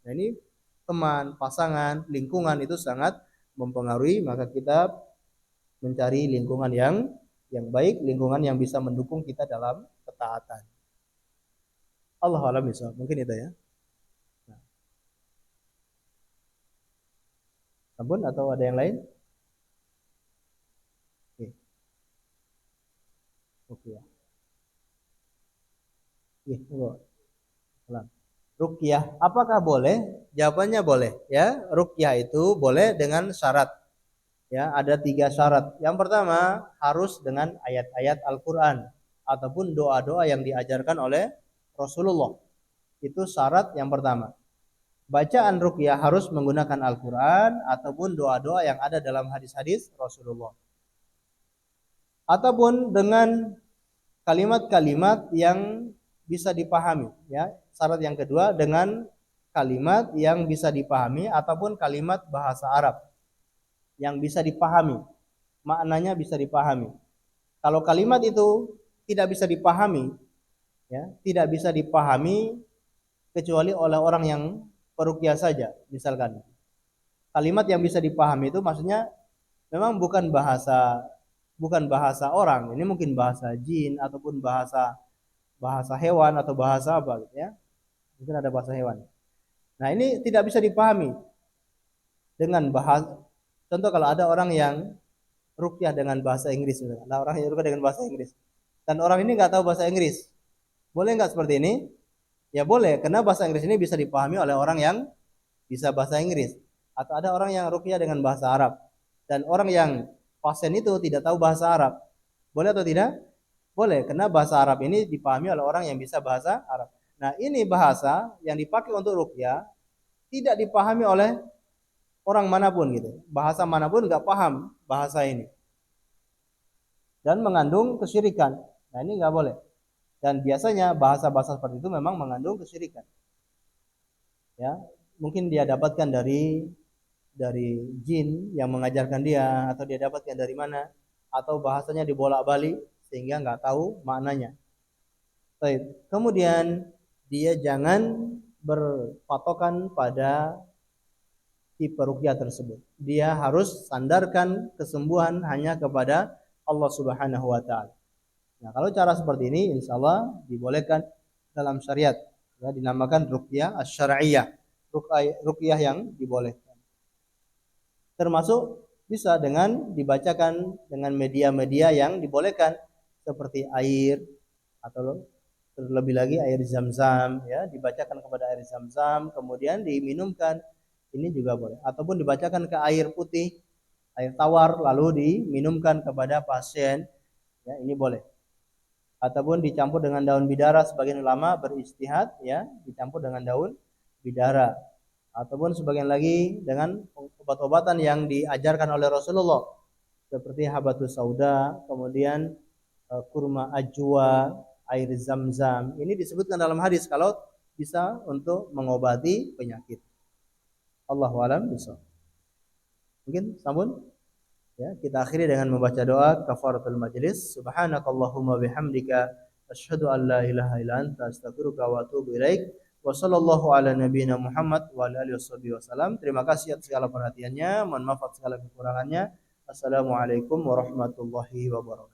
Nah, ini teman, pasangan, lingkungan itu sangat mempengaruhi, maka kita mencari lingkungan yang baik, lingkungan yang bisa mendukung kita dalam ketaatan. Allah a'lam bishawab. Mungkin itu ya. Nah. Ampun atau ada yang lain? Oke. Oke ya. Ruqyah, apakah boleh? Jawabannya boleh ya. Ruqyah itu boleh dengan syarat. Ya, ada 3 syarat. Yang pertama, harus dengan ayat-ayat Al-Qur'an ataupun doa-doa yang diajarkan oleh Rasulullah. Itu syarat yang pertama. Bacaan ruqyah harus menggunakan Al-Qur'an ataupun doa-doa yang ada dalam hadis-hadis Rasulullah. Ataupun dengan kalimat-kalimat yang bisa dipahami ya. Syarat yang kedua dengan kalimat yang bisa dipahami ataupun kalimat bahasa Arab yang bisa dipahami, maknanya bisa dipahami. Kalau kalimat itu tidak bisa dipahami ya, tidak bisa dipahami kecuali oleh orang yang peruqyah saja. Misalkan kalimat yang bisa dipahami itu maksudnya memang bukan bahasa orang, ini mungkin bahasa jin ataupun bahasa hewan atau bahasa apa gitu ya. Mungkin ada bahasa hewan. Nah, ini tidak bisa dipahami dengan bahasa. Contoh kalau ada orang yang ruqyah dengan bahasa Inggris, ada orang yang ruqyah dengan bahasa Inggris, dan orang ini nggak tahu bahasa Inggris, boleh nggak seperti ini? Ya boleh, karena bahasa Inggris ini bisa dipahami oleh orang yang bisa bahasa Inggris. Atau ada orang yang ruqyah dengan bahasa Arab, dan orang yang pasien itu tidak tahu bahasa Arab, boleh atau tidak? Boleh, karena bahasa Arab ini dipahami oleh orang yang bisa bahasa Arab. Nah, ini bahasa yang dipakai untuk ruqyah tidak dipahami oleh orang manapun gitu. Bahasa manapun nggak paham bahasa ini. Dan mengandung kesyirikan. Nah, ini nggak boleh. Dan biasanya bahasa-bahasa seperti itu memang mengandung kesyirikan. Ya, mungkin dia dapatkan dari jin yang mengajarkan dia atau dia dapatkan dari mana atau bahasanya dibolak-balik sehingga nggak tahu maknanya. Baik. Kemudian dia jangan berpatokan pada tipe ruqyah tersebut. Dia harus sandarkan kesembuhan hanya kepada Allah Subhanahu wa taala. Nah, kalau cara seperti ini insyaallah dibolehkan dalam syariat. Ya, dinamakan ruqyah asy-syar'iyyah. Ruqyah yang dibolehkan. Termasuk bisa dengan dibacakan dengan media-media yang dibolehkan seperti air atau terlebih lagi air zam-zam ya, dibacakan kepada air zam-zam kemudian diminumkan, ini juga boleh. Ataupun dibacakan ke air putih, air tawar lalu diminumkan kepada pasien ya, ini boleh. Ataupun dicampur dengan daun bidara, sebagian ulama beristihad ya, dicampur dengan daun bidara ataupun sebagian lagi dengan obat-obatan yang diajarkan oleh Rasulullah seperti habatus sauda, kemudian kurma ajwa, air zam-zam. Ini disebutkan dalam hadis kalau bisa untuk mengobati penyakit. Allahu a'lam bishawab. Mungkin sampun ya, kita akhiri dengan membaca doa kafaratul majlis. Subhanakallahumma bihamdika asyhadu an la ilaha illa anta astaghfiruka wa atubu ilaik. Wa sallallahu ala nabiyyina Muhammad wa ala alihi wasallam. Terima kasih atas segala perhatiannya. Mohon maaf atas segala kekurangannya. Assalamualaikum warahmatullahi wabarakatuh.